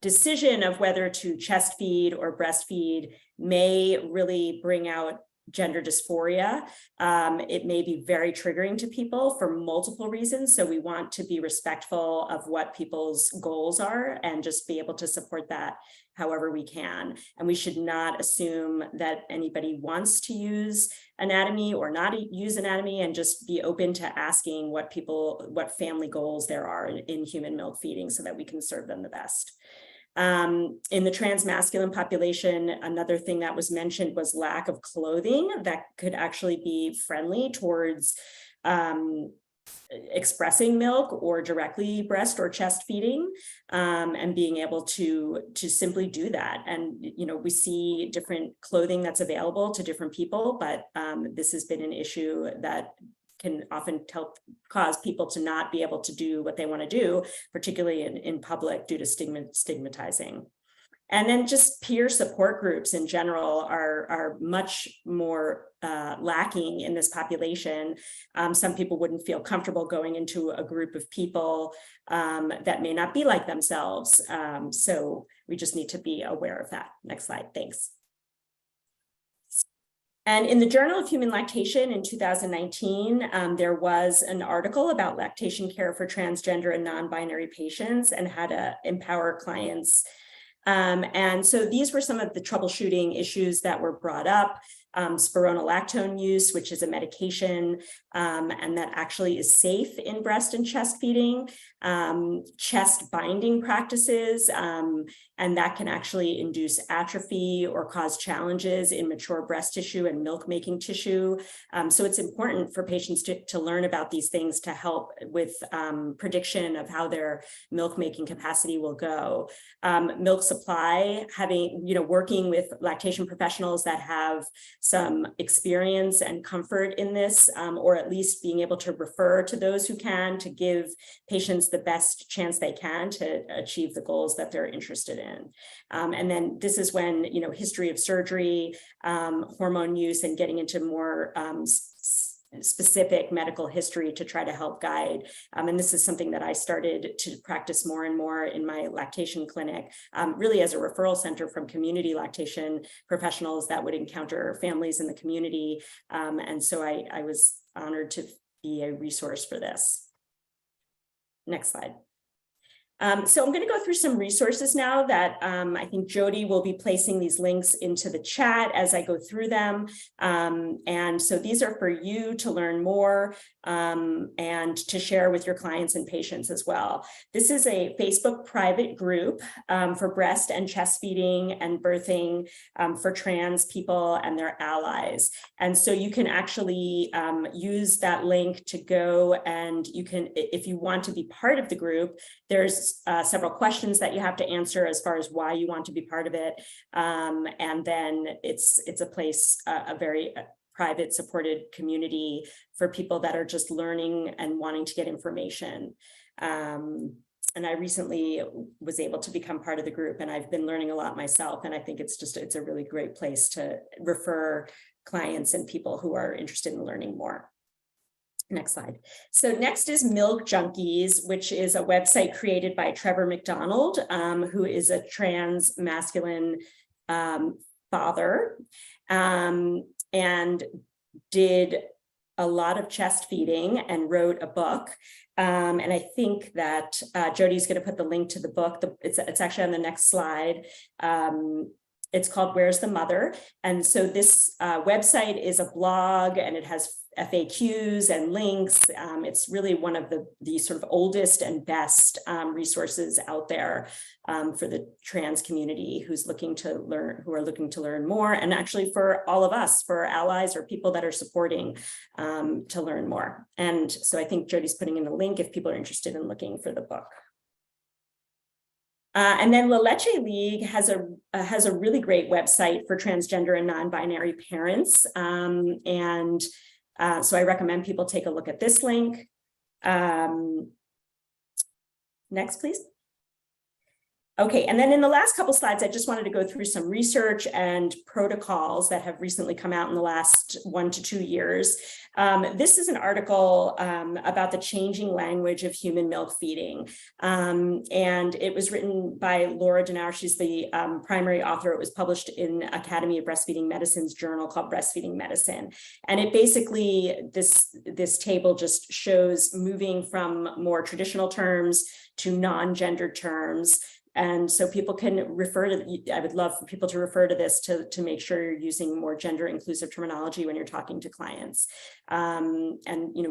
decision of whether to chest feed or breastfeed may really bring out gender dysphoria. It may be very triggering to people for multiple reasons. So we want to be respectful of what people's goals are and just be able to support that however we can. And we should not assume that anybody wants to use anatomy or not use anatomy, and just be open to asking what family goals there are in human milk feeding so that we can serve them the best. In the trans masculine population, another thing that was mentioned was lack of clothing that could actually be friendly towards expressing milk or directly breast or chest feeding, and being able to simply do that. And we see different clothing that's available to different people, but this has been an issue that can often cause people to not be able to do what they want to do, particularly in public, due to stigmatizing. And then just peer support groups in general are much more lacking in this population. Some people wouldn't feel comfortable going into a group of people that may not be like themselves. So we just need to be aware of that. Next slide, thanks. And in the Journal of Human Lactation in 2019, there was an article about lactation care for transgender and non-binary patients and how to empower clients. And so these were some of the troubleshooting issues that were brought up. Spironolactone use, which is a medication, and that actually is safe in breast and chest feeding, chest binding practices, and and that can actually induce atrophy or cause challenges in mature breast tissue and milk-making tissue. So it's important for patients to learn about these things to help with prediction of how their milk-making capacity will go. Milk supply, working with lactation professionals that have some experience and comfort in this, or at least being able to refer to those who can, to give patients the best chance they can to achieve the goals that they're interested in. And then this is when, history of surgery, hormone use, and getting into more specific medical history to try to help guide. And this is something that I started to practice more and more in my lactation clinic, really as a referral center from community lactation professionals that would encounter families in the community. And so I was honored to be a resource for this. Next slide. So I'm going to go through some resources now that I think Jody will be placing these links into the chat as I go through them. And so these are for you to learn more and to share with your clients and patients as well. This is a Facebook private group for breast and chest feeding and birthing for trans people and their allies. And so you can actually use that link to go, and you can, if you want to be part of the group, there's several questions that you have to answer as far as why you want to be part of it. And then it's a place, a very private supported community for people that are just learning and wanting to get information. And I recently was able to become part of the group, and I've been learning a lot myself. And I think it's a really great place to refer clients and people who are interested in learning more. Next slide. So next is Milk Junkies, which is a website created by Trevor McDonald, who is a trans masculine father, and did a lot of chest feeding and wrote a book. And I think that Jody's going to put the link to the book. It's actually on the next slide. It's called Where's the Mother? And so this website is a blog, and it has FAQs and links. It's really one of the sort of oldest and best resources out there for the trans community who are looking to learn more, and actually for all of us, for allies or people that are supporting to learn more. And so I think Jody's putting in a link if people are interested in looking for the book. And then La Leche League has a really great website for transgender and non-binary parents. So I recommend people take a look at this link. Next, please. Okay, and then in the last couple slides, I just wanted to go through some research and protocols that have recently come out in the last 1 to 2 years. This is an article about the changing language of human milk feeding. And it was written by Laura Denauer. She's the primary author. It was published in Academy of Breastfeeding Medicine's journal called Breastfeeding Medicine. And it basically, this table just shows moving from more traditional terms to non-gendered terms. And so people can refer to, I would love for people to refer to this to make sure you're using more gender inclusive terminology when you're talking to clients. And,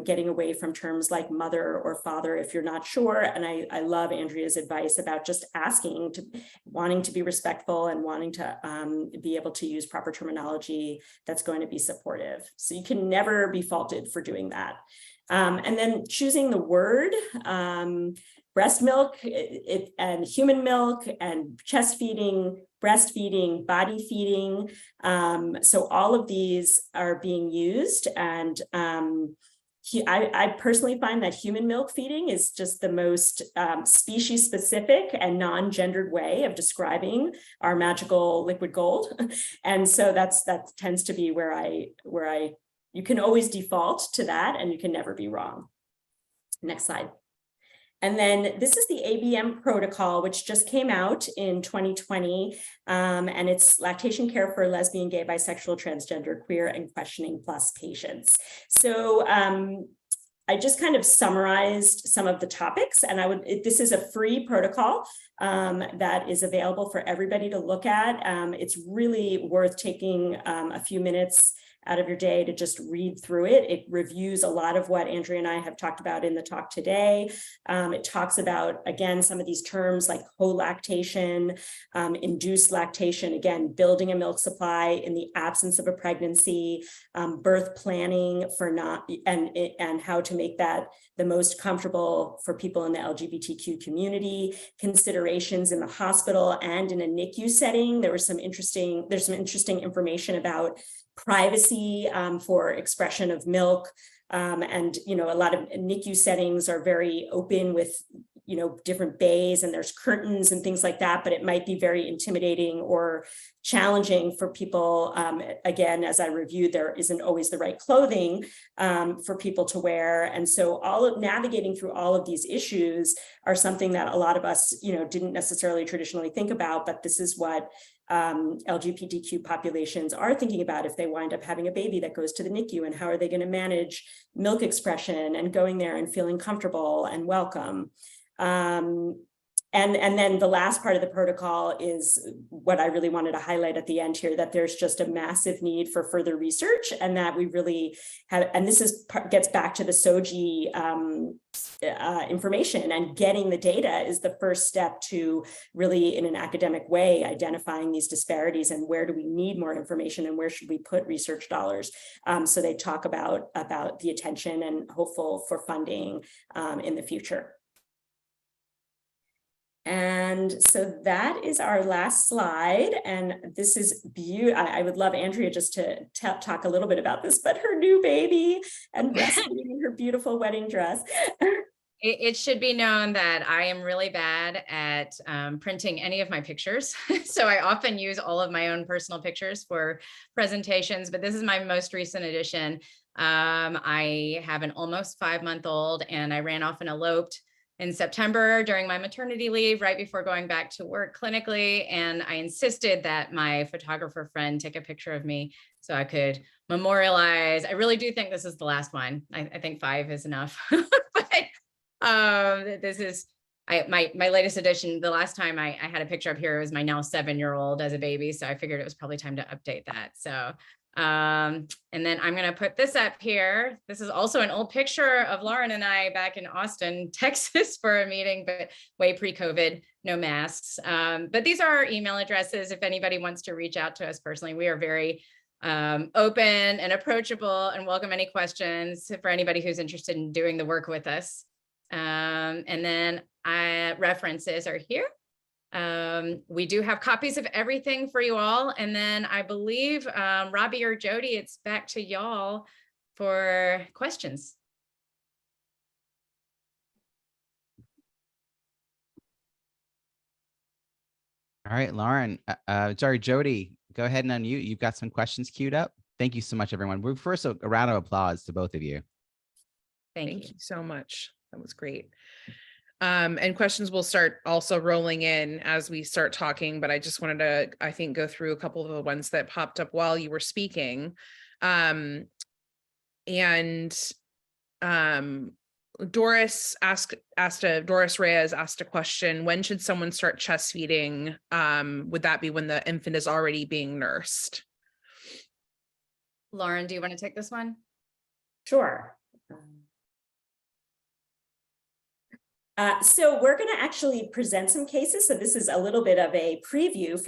getting away from terms like mother or father if you're not sure. And I love Andrea's advice about just asking, wanting to be respectful and wanting to be able to use proper terminology that's going to be supportive. So you can never be faulted for doing that. And then choosing the word, breast milk and human milk and chest feeding, breastfeeding, body feeding. So all of these are being used. And I personally find that human milk feeding is just the most species specific and non-gendered way of describing our magical liquid gold. And so that tends to be where you can always default to that and you can never be wrong. Next slide. And then this is the ABM protocol, which just came out in 2020, and it's lactation care for lesbian, gay, bisexual, transgender, queer, and questioning plus patients. So I just kind of summarized some of the topics, and this is a free protocol that is available for everybody to look at. It's really worth taking a few minutes out of your day to just read through it. It reviews a lot of what Andrea and I have talked about in the talk today. It talks about, again, some of these terms like co-lactation, induced lactation, again, building a milk supply in the absence of a pregnancy, birth planning for and how to make that the most comfortable for people in the LGBTQ community, considerations in the hospital and in a NICU setting. There's some interesting information about privacy for expression of milk. And, a lot of NICU settings are very open with, different bays and there's curtains and things like that, but it might be very intimidating or challenging for people. Again, as I reviewed, there isn't always the right clothing for people to wear. And so navigating through all of these issues are something that a lot of us, didn't necessarily traditionally think about, but this is what LGBTQ populations are thinking about if they wind up having a baby that goes to the NICU, and how are they going to manage milk expression and going there and feeling comfortable and welcome. And then the last part of the protocol is what I really wanted to highlight at the end here, that there's just a massive need for further research, and that we really have, and this gets back to the SOGI information, and getting the data is the first step to really, in an academic way, identifying these disparities and where do we need more information and where should we put research dollars. So they talk about the attention and hopeful for funding in the future. And so that is our last slide. And this is beautiful. I would love Andrea just to talk a little bit about this, but her new baby and breastfeeding in her beautiful wedding dress. It should be known that I am really bad at printing any of my pictures. So I often use all of my own personal pictures for presentations, but this is my most recent edition. I have an almost 5-month-old, and I ran off and eloped in September during my maternity leave, right before going back to work clinically. And I insisted that my photographer friend take a picture of me so I could memorialize. I really do think this is the last one. I think 5 is enough. But this is my latest edition. The last time I had a picture up here, it was my now 7-year-old as a baby. So I figured it was probably time to update that. So and then I'm going to put this up here. This is also an old picture of Lauren and I back in Austin, Texas for a meeting, but way pre-COVID, no masks. But these are our email addresses. If anybody wants to reach out to us personally, we are very open and approachable and welcome any questions for anybody who's interested in doing the work with us. And then references are here. We do have copies of everything for you all. And then I believe, Robbie or Jody, it's back to y'all for questions. All right, Lauren, sorry, Jody, go ahead and unmute. You've got some questions queued up. Thank you so much, everyone. First, a round of applause to both of you. Thank you so much. That was great. And questions will start also rolling in as we start talking, but I just wanted to, I think, go through a couple of the ones that popped up while you were speaking. Doris Reyes asked a question: when should someone start chest feeding? Would that be when the infant is already being nursed? Lauren, do you want to take this one? Sure. So we're going to actually present some cases. So this is a little bit of a preview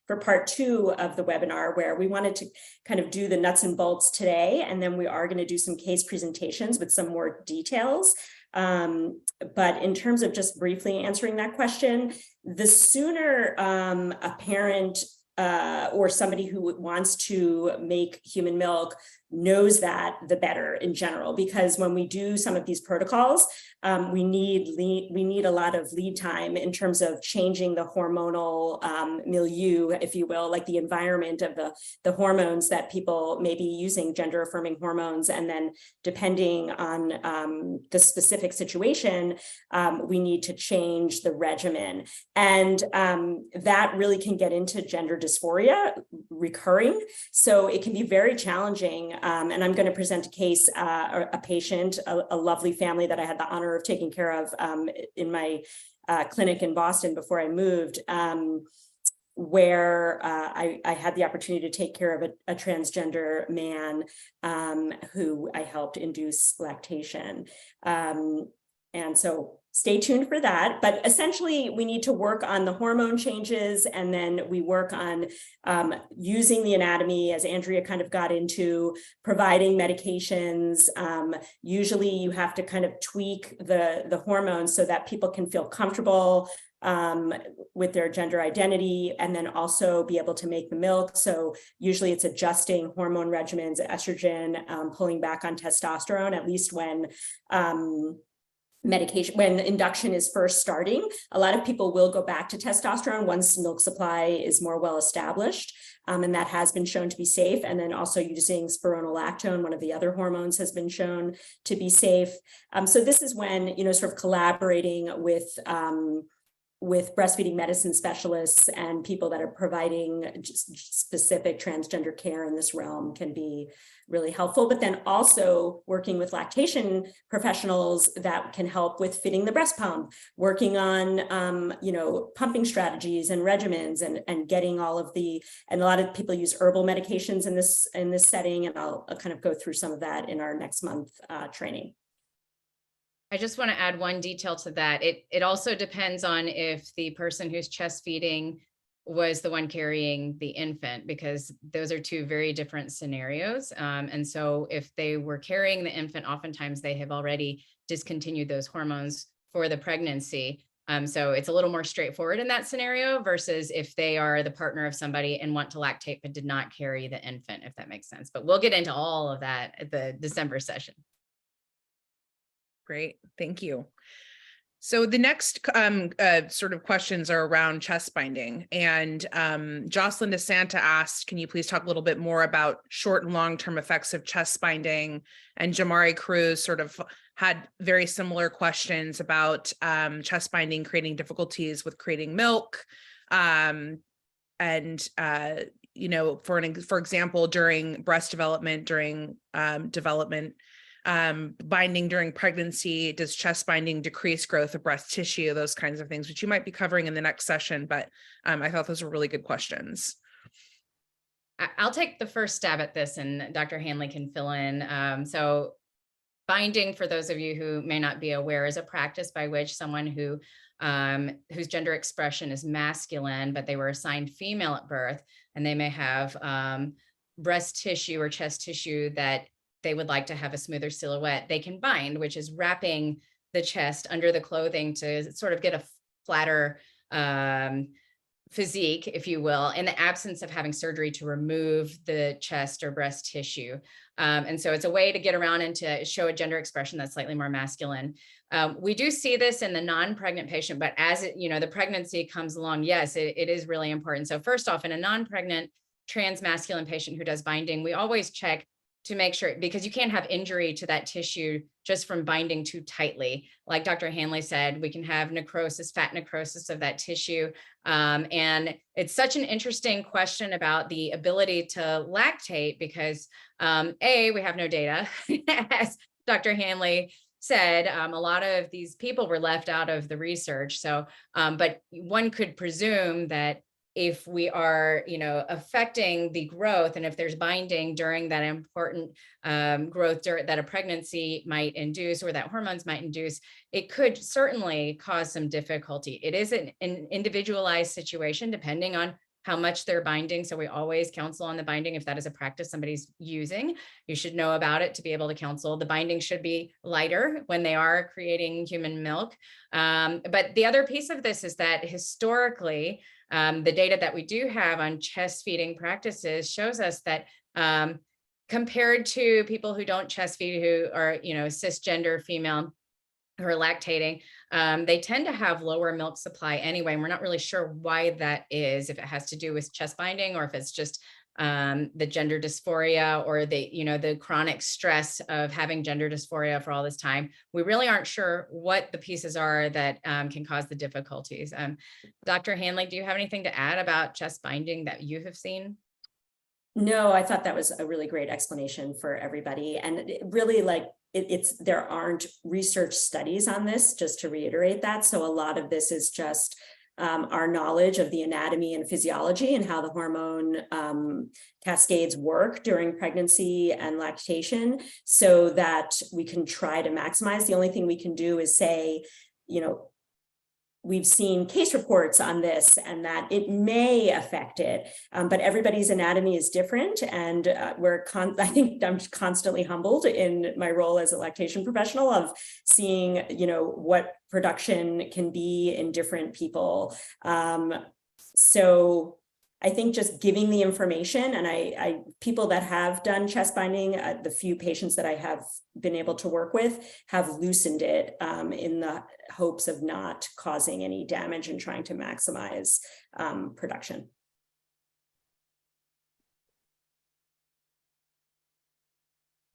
for part 2 of the webinar, where we wanted to kind of do the nuts and bolts today. And then we are going to do some case presentations with some more details. But in terms of just briefly answering that question, the sooner a parent or somebody who wants to make human milk knows that, the better in general, because when we do some of these protocols, we need a lot of lead time in terms of changing the hormonal milieu, if you will, like the environment of the hormones that people may be using, gender affirming hormones. And then depending on the specific situation, we need to change the regimen. And that really can get into gender dysphoria recurring. So it can be very challenging. And I'm going to present a case, a patient, a lovely family that I had the honor of taking care of in my clinic in Boston before I moved. where I had the opportunity to take care of a transgender man who I helped induce lactation. And so stay tuned for that. But essentially, we need to work on the hormone changes, and then we work on using the anatomy, as Andrea kind of got into, providing medications. Usually you have to kind of tweak the hormones so that people can feel comfortable with their gender identity, and then also be able to make the milk. So usually it's adjusting hormone regimens, estrogen, pulling back on testosterone, at least when when induction is first starting. A lot of people will go back to testosterone once milk supply is more well established, and that has been shown to be safe. And then also using spironolactone, one of the other hormones, has been shown to be safe. So this is when, sort of collaborating with breastfeeding medicine specialists and people that are providing specific transgender care in this realm can be really helpful. But then also working with lactation professionals that can help with fitting the breast pump, working on, pumping strategies and regimens, and getting all of and a lot of people use herbal medications in this setting. And I'll kind of go through some of that in our next month training. I just want to add one detail to that. It also depends on if the person who's chest feeding was the one carrying the infant, because those are two very different scenarios. And so if they were carrying the infant, oftentimes they have already discontinued those hormones for the pregnancy. So it's a little more straightforward in that scenario versus if they are the partner of somebody and want to lactate but did not carry the infant, if that makes sense. But we'll get into all of that at the December session. Great, thank you. So the next sort of questions are around chest binding, and Jocelyn DeSanta asked, can you please talk a little bit more about short and long-term effects of chest binding? And Jamari Cruz sort of had very similar questions about chest binding creating difficulties with creating milk. For example, during breast development, during binding during pregnancy, does chest binding decrease growth of breast tissue, those kinds of things, which you might be covering in the next session, but I thought those were really good questions. I'll take the first stab at this and Dr. Hanley can fill in. So binding, for those of you who may not be aware, is a practice by which someone whose gender expression is masculine, but they were assigned female at birth, and they may have breast tissue or chest tissue that they would like to have a smoother silhouette, they can bind, which is wrapping the chest under the clothing to sort of get a flatter physique, if you will, in the absence of having surgery to remove the chest or breast tissue. And so it's a way to get around and to show a gender expression that's slightly more masculine. We do see this in the non-pregnant patient, but as the pregnancy comes along, yes, it is really important. So first off, in a non-pregnant trans-masculine patient who does binding, we always check to make sure, because you can't have injury to that tissue just from binding too tightly. Like Dr. Hanley said, we can have necrosis, fat necrosis of that tissue. And it's such an interesting question about the ability to lactate because we have no data, as Dr. Hanley said, a lot of these people were left out of the research. So, but one could presume that if we are, affecting the growth, and if there's binding during that important growth that a pregnancy might induce or that hormones might induce, it could certainly cause some difficulty. It is an individualized situation depending on how much they're binding. So we always counsel on the binding. If that is a practice somebody's using, you should know about it to be able to counsel. The binding should be lighter when they are creating human milk. But the other piece of this is that historically, the data that we do have on chest feeding practices shows us that compared to people who don't chest feed, who are, cisgender female who are lactating, they tend to have lower milk supply anyway. And we're not really sure why that is, if it has to do with chest binding or if it's just the gender dysphoria or the chronic stress of having gender dysphoria for all this time. We really aren't sure what the pieces are that can cause the difficulties. Dr. Hanley, do you have anything to add about chest binding that you have seen? No, I thought that was a really great explanation for everybody. And really, there aren't research studies on this, just to reiterate that. So a lot of this is just our knowledge of the anatomy and physiology and how the hormone cascades work during pregnancy and lactation, so that we can try to maximize. The only thing we can do is say, we've seen case reports on this and that it may affect it, but everybody's anatomy is different. And I think I'm constantly humbled in my role as a lactation professional of seeing, what production can be in different people. So I think just giving the information, and people that have done chest binding, the few patients that I have been able to work with have loosened it in the hopes of not causing any damage and trying to maximize production.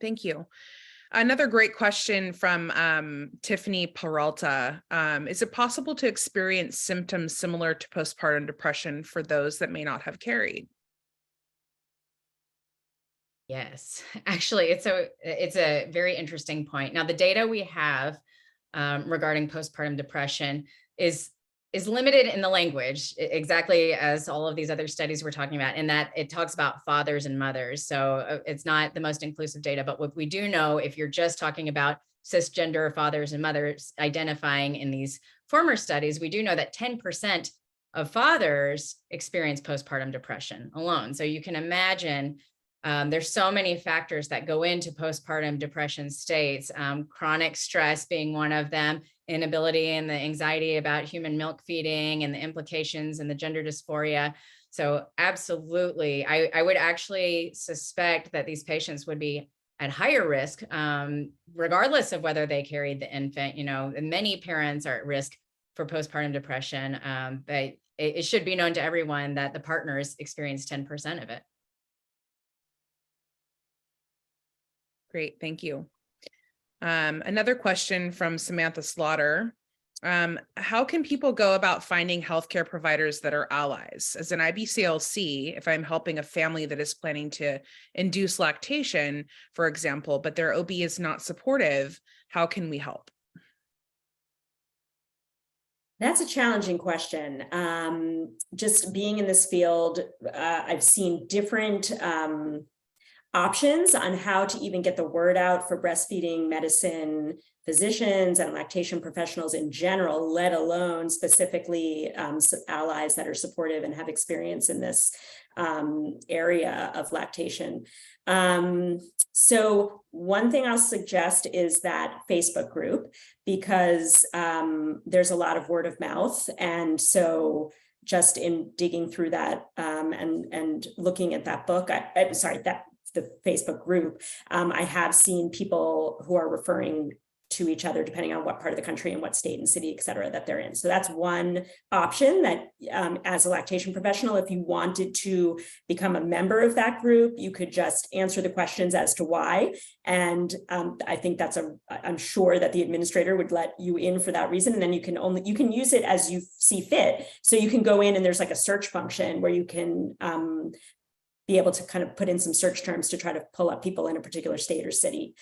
Thank you. Another great question from Tiffany Peralta. Is it possible to experience symptoms similar to postpartum depression for those that may not have carried? Yes, actually, it's a very interesting point. Now, the data we have regarding postpartum depression is limited in the language, exactly as all of these other studies we're talking about, in that it talks about fathers and mothers. So it's not the most inclusive data, but what we do know, if you're just talking about cisgender fathers and mothers identifying in these former studies, we do know that 10% of fathers experience postpartum depression alone. So you can imagine there's so many factors that go into postpartum depression states, chronic stress being one of them, inability and the anxiety about human milk feeding and the implications and the gender dysphoria. So absolutely, I would actually suspect that these patients would be at higher risk, regardless of whether they carried the infant. And many parents are at risk for postpartum depression, but it should be known to everyone that the partners experience 10% of it. Great, thank you. Another question from Samantha Slaughter. How can people go about finding healthcare providers that are allies? As an IBCLC, if I'm helping a family that is planning to induce lactation, for example, but their OB is not supportive, how can we help? That's a challenging question. Just being in this field, I've seen different options on how to even get the word out for breastfeeding medicine physicians and lactation professionals in general, let alone specifically allies that are supportive and have experience in this area of lactation. So one thing I'll suggest is that Facebook group, because there's a lot of word of mouth. And so just in digging through that and looking at that book, the Facebook group, I have seen people who are referring to each other depending on what part of the country and what state and city, et cetera, that they're in. So that's one option that as a lactation professional, if you wanted to become a member of that group, you could just answer the questions as to why. And I think I'm sure that the administrator would let you in for that reason. And then you can use it as you see fit. So you can go in and there's like a search function where you can be able to kind of put in some search terms to try to pull up people in a particular state or city.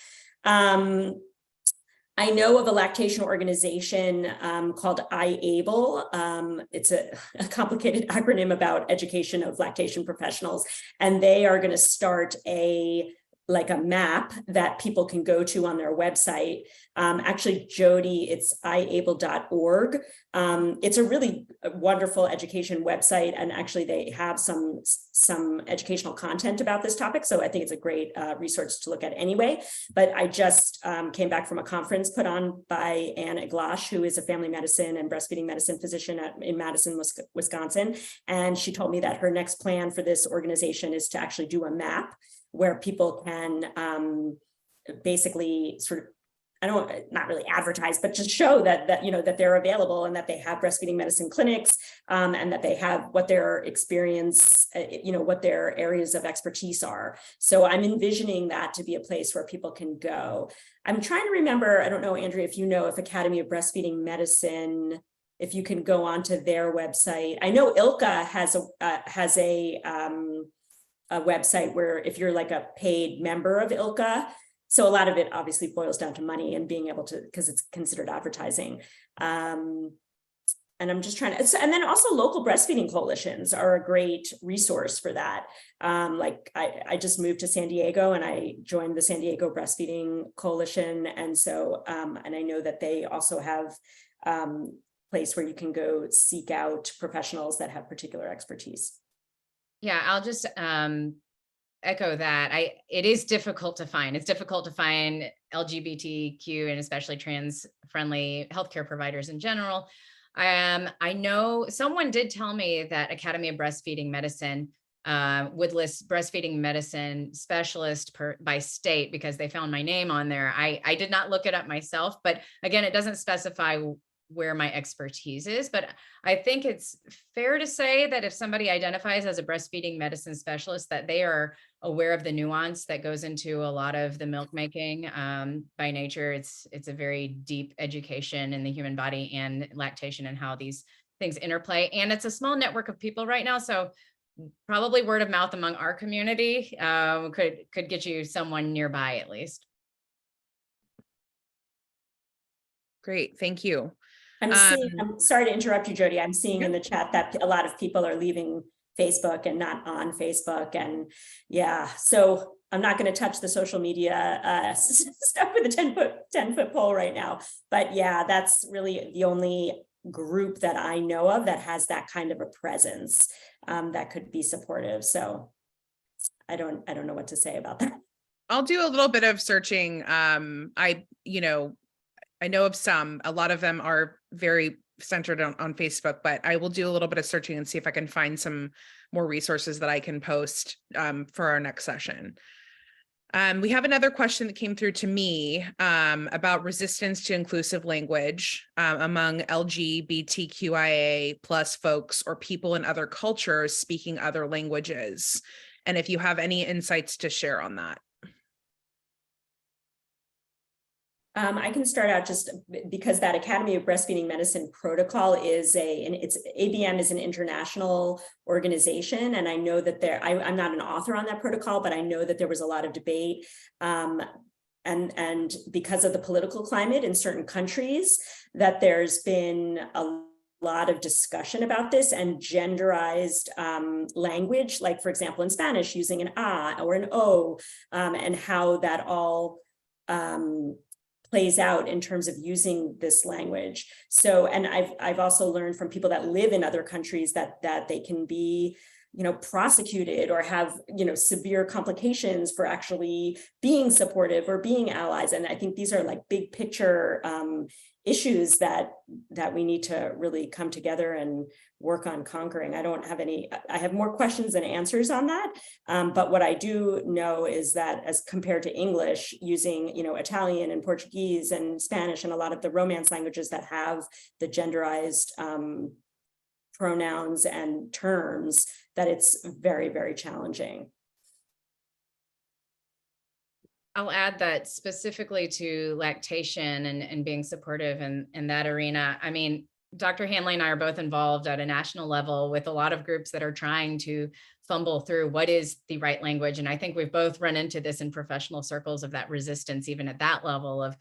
I know of a lactation organization called IABLE. It's a complicated acronym about education of lactation professionals, and they are going to start a map that people can go to on their website. Actually, Jody, it's iable.org. It's a really wonderful education website, and actually they have some educational content about this topic. So I think it's a great resource to look at anyway. But I just came back from a conference put on by Anne Eglosh, who is a family medicine and breastfeeding medicine physician in Madison, Wisconsin. And she told me that her next plan for this organization is to actually do a map where people can basically sort of, not really advertise, but just show that they're available and that they have breastfeeding medicine clinics and that they have what their experience, what their areas of expertise are. So I'm envisioning that to be a place where people can go. I'm trying to remember, I don't know, Andrea, if you know, if Academy of Breastfeeding Medicine, if you can go onto their website. I know ILCA has a website where if you're like a paid member of ILCA, so a lot of it obviously boils down to money and being able to, because it's considered advertising. I'm just trying to, and then also local breastfeeding coalitions are a great resource for that. Like I just moved to San Diego and I joined the San Diego Breastfeeding Coalition. And so, and I know that they also have place where you can go seek out professionals that have particular expertise. Yeah, I'll just echo that. It is difficult to find. It's difficult to find LGBTQ and especially trans-friendly healthcare providers in general. I know someone did tell me that Academy of Breastfeeding Medicine would list breastfeeding medicine specialist by state because they found my name on there. I did not look it up myself, but again, it doesn't specify where my expertise is, but I think it's fair to say that if somebody identifies as a breastfeeding medicine specialist, that they are aware of the nuance that goes into a lot of the milk making. By nature, it's a very deep education in the human body and lactation and how these things interplay. And it's a small network of people right now. So probably word of mouth among our community could get you someone nearby at least. Great, thank you. I'm sorry to interrupt you, Jody. I'm seeing in the chat that a lot of people are leaving Facebook and not on Facebook. And yeah, so I'm not going to touch the social media stuff with a 10-foot pole right now. But yeah, that's really the only group that I know of that has that kind of a presence that could be supportive. So I don't know what to say about that. I'll do a little bit of searching. I know of some, a lot of them are very centered on Facebook, but I will do a little bit of searching and see if I can find some more resources that I can post for our next session. We have another question that came through to me about resistance to inclusive language among LGBTQIA plus folks or people in other cultures speaking other languages. And if you have any insights to share on that. I can start out just because that Academy of Breastfeeding Medicine protocol is ABM is an international organization. And I know that I'm not an author on that protocol, but I know that there was a lot of debate and because of the political climate in certain countries, that there's been a lot of discussion about this and genderized language, like for example, in Spanish, using an a or an o, and how that all plays out in terms of using this language. So, and I've also learned from people that live in other countries that they can be, prosecuted or have, severe complications for actually being supportive or being allies. And I think these are like big picture issues that we need to really come together and work on conquering. I have more questions than answers on that. But what I do know is that as compared to English, using, Italian and Portuguese and Spanish and a lot of the Romance languages that have the genderized pronouns and terms, that it's very, very challenging. I'll add that specifically to lactation and being supportive in that arena. I mean, Dr. Hanley and I are both involved at a national level with a lot of groups that are trying to fumble through what is the right language. And I think we've both run into this in professional circles of that resistance, even at that level of,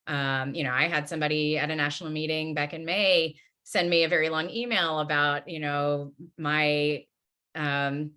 I had somebody at a national meeting back in May send me a very long email about, my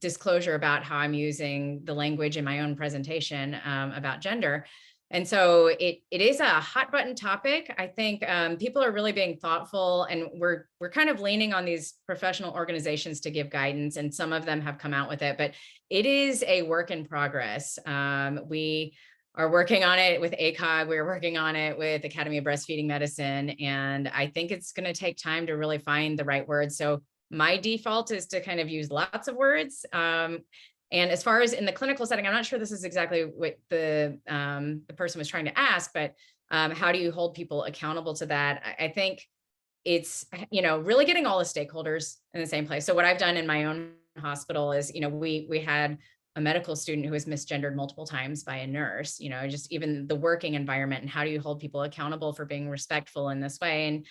disclosure about how I'm using the language in my own presentation about gender. And so it is a hot button topic. I think people are really being thoughtful, and we're kind of leaning on these professional organizations to give guidance, and some of them have come out with it, but it is a work in progress. We are working on it with FACOG. We're working on it with Academy of Breastfeeding Medicine. And I think it's going to take time to really find the right words. So my default is to kind of use lots of words. And as far as in the clinical setting, I'm not sure this is exactly what the person was trying to ask, but how do you hold people accountable to that? I think it's, really getting all the stakeholders in the same place. So what I've done in my own hospital is, we had a medical student who was misgendered multiple times by a nurse, just even the working environment and how do you hold people accountable for being respectful in this way? And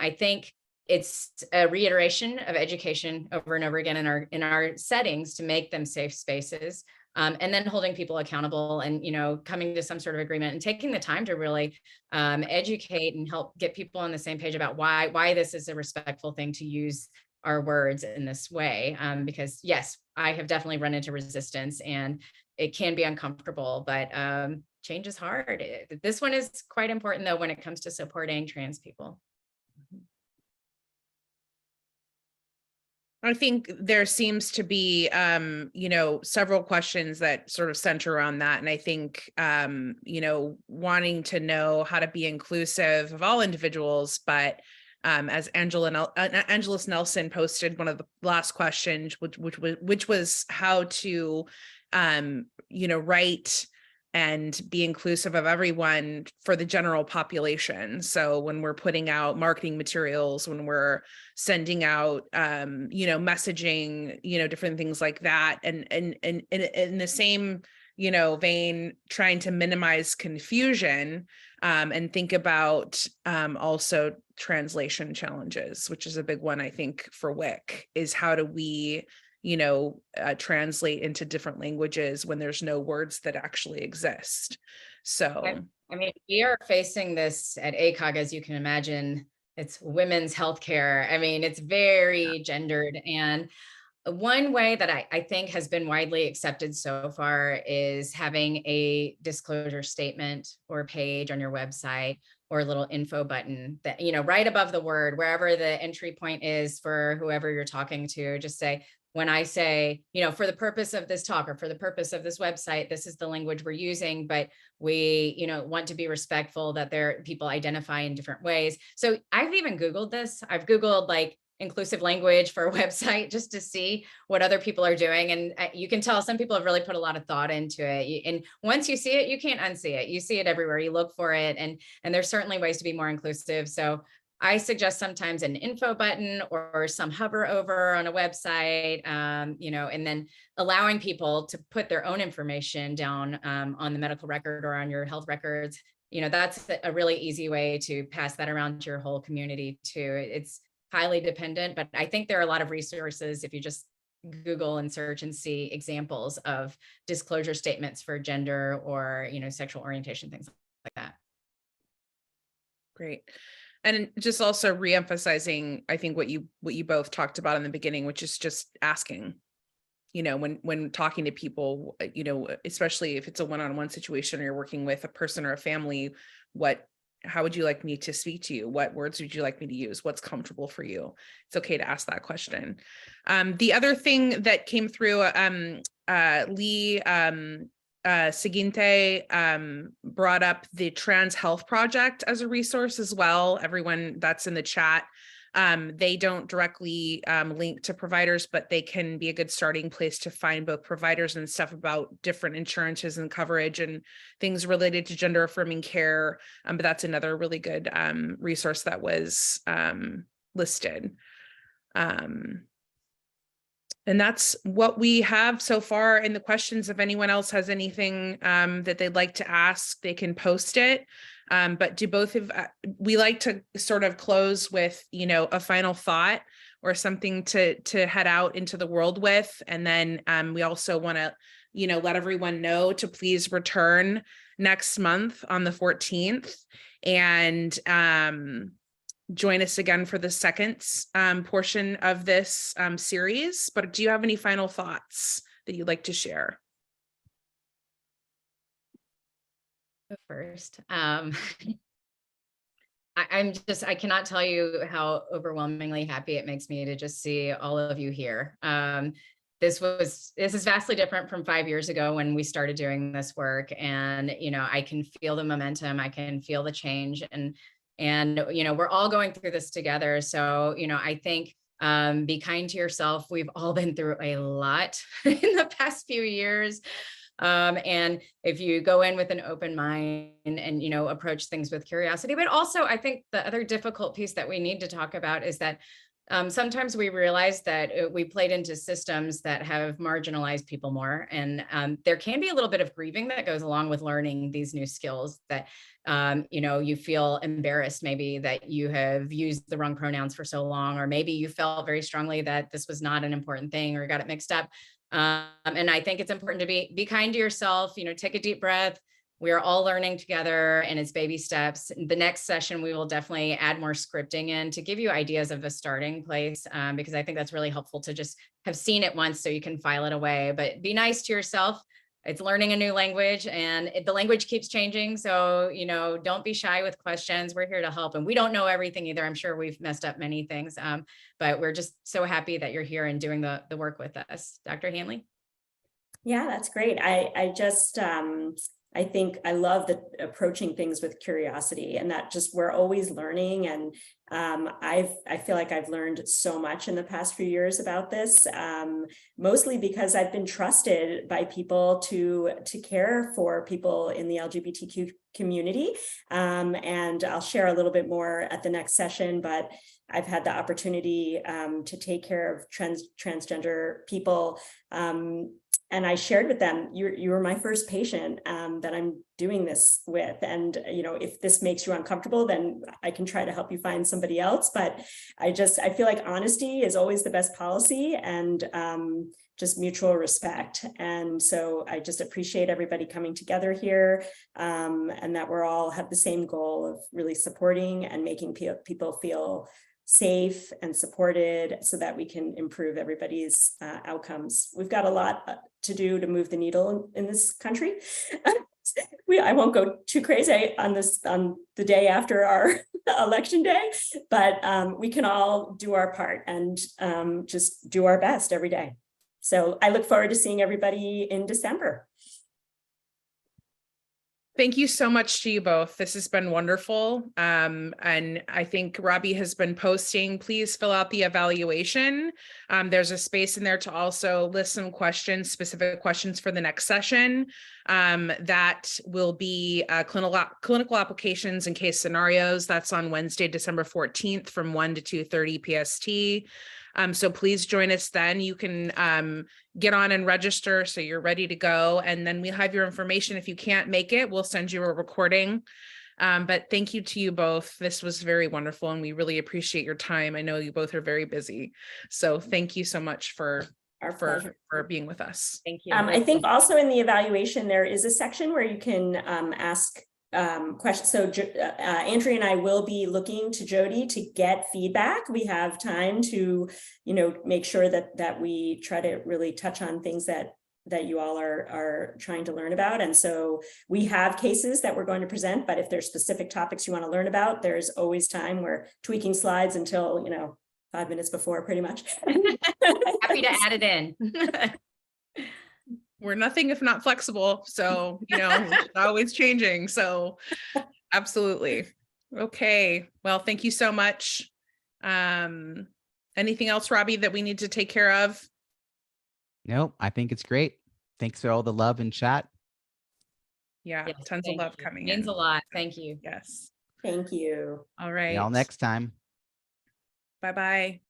I think it's a reiteration of education over and over again in our settings to make them safe spaces. and then holding people accountable and, coming to some sort of agreement and taking the time to really educate and help get people on the same page about why this is a respectful thing to use our words in this way. Because yes, I have definitely run into resistance and it can be uncomfortable, but change is hard. This one is quite important though when it comes to supporting trans people. I think there seems to be, several questions that sort of center around that. And I think, wanting to know how to be inclusive of all individuals, but as Angelus Nelson posted one of the last questions, which was how to, write and be inclusive of everyone for the general population. So when we're putting out marketing materials, when we're sending out, messaging, different things like that, and in the same, vein, trying to minimize confusion, and think about also translation challenges, which is a big one, I think, for WIC, is how do we translate into different languages when there's no words that actually exist. So I mean, we are facing this at ACOG, as you can imagine. It's women's healthcare. I mean, it's very gendered. And one way that I think has been widely accepted so far is having a disclosure statement or page on your website or a little info button that, right above the word, wherever the entry point is for whoever you're talking to, just say, when I say, for the purpose of this talk or for the purpose of this website, this is the language we're using, but we, want to be respectful that people identify in different ways. So I've even Googled this. I've Googled like inclusive language for a website just to see what other people are doing. And you can tell some people have really put a lot of thought into it. And once you see it, you can't unsee it. You see it everywhere. You look for it. And there's certainly ways to be more inclusive. So I suggest sometimes an info button or some hover over on a website, and then allowing people to put their own information down on the medical record or on your health records. That's a really easy way to pass that around to your whole community too. It's highly dependent, but I think there are a lot of resources if you just Google and search and see examples of disclosure statements for gender or, sexual orientation, things like that. Great. And just also re-emphasizing, I think what you both talked about in the beginning, which is just asking, when talking to people, especially if it's a one-on-one situation or you're working with a person or a family, how would you like me to speak to you? What words would you like me to use? What's comfortable for you? It's okay to ask that question. The other thing that came through, Lee Seguinte brought up the Trans Health Project as a resource as well. Everyone that's in the chat, they don't directly link to providers, but they can be a good starting place to find both providers and stuff about different insurances and coverage and things related to gender affirming care. But that's another really good resource that was listed. And that's what we have so far in the questions. If anyone else has anything that they'd like to ask, they can post it. But do both of we like to sort of close with, a final thought or something to head out into the world with. And then we also want to, let everyone know to please return next month on the 14th and join us again for the second portion of this series. But do you have any final thoughts that you'd like to share? First, I cannot tell you how overwhelmingly happy it makes me to just see all of you here. This is vastly different from 5 years ago when we started doing this work, and I can feel the momentum, I can feel the change, and we're all going through this together. So I think be kind to yourself. We've all been through a lot in the past few years. And if you go in with an open mind and approach things with curiosity, but also I think the other difficult piece that we need to talk about is that sometimes we realize that we played into systems that have marginalized people more. And there can be a little bit of grieving that goes along with learning these new skills that, you feel embarrassed maybe that you have used the wrong pronouns for so long, or maybe you felt very strongly that this was not an important thing or got it mixed up. And I think it's important to be kind to yourself, take a deep breath. We are all learning together and it's baby steps. The next session, we will definitely add more scripting in to give you ideas of a starting place, because I think that's really helpful to just have seen it once so you can file it away. But be nice to yourself. It's learning a new language and the language keeps changing. So, don't be shy with questions. We're here to help. And we don't know everything either. I'm sure we've messed up many things, but we're just so happy that you're here and doing the work with us. Dr. Hanley? Yeah, that's great. I think I love approaching things with curiosity, and that just we're always learning. And I feel like I've learned so much in the past few years about this, mostly because I've been trusted by people to care for people in the LGBTQ community. And I'll share a little bit more at the next session, but I've had the opportunity to take care of transgender people. And I shared with them, you were my first patient that I'm doing this with. And, if this makes you uncomfortable, then I can try to help you find somebody else. But I feel like honesty is always the best policy, and just mutual respect. And so I just appreciate everybody coming together here, and that we're all have the same goal of really supporting and making people feel safe and supported so that we can improve everybody's outcomes. We've got a lot to do to move the needle in this country. I won't go too crazy on the day after our election day, but we can all do our part and just do our best every day. So I look forward to seeing everybody in December. Thank you so much to you both. This has been wonderful. And I think Robbie has been posting, please fill out the evaluation. There's a space in there to also list some questions, specific questions for the next session. That will be clinical applications and case scenarios. That's on Wednesday, December 14th from 1 to 2:30 PST. So please join us then. You can get on and register so you're ready to go. And then we'll have your information. If you can't make it, we'll send you a recording. But thank you to you both. This was very wonderful and we really appreciate your time. I know you both are very busy. So thank you so much for being with us. Thank you. I think also in the evaluation, there is a section where you can ask questions. So Andrea and I will be looking to Jody to get feedback. We have time to, make sure that we try to really touch on things that you all are trying to learn about. And so we have cases that we're going to present, but if there's specific topics you want to learn about, there's always time. We're tweaking slides until, 5 minutes before, pretty much. Happy to add it in. We're nothing if not flexible. So, it's always changing. So absolutely. Okay. Well, thank you so much. Anything else, Robbie, that we need to take care of? Nope. I think it's great. Thanks for all the love and chat. Yeah. Yes, tons of love coming in. Means a lot. Thank you. Yes. Thank you. All right. See y'all next time. Bye-bye.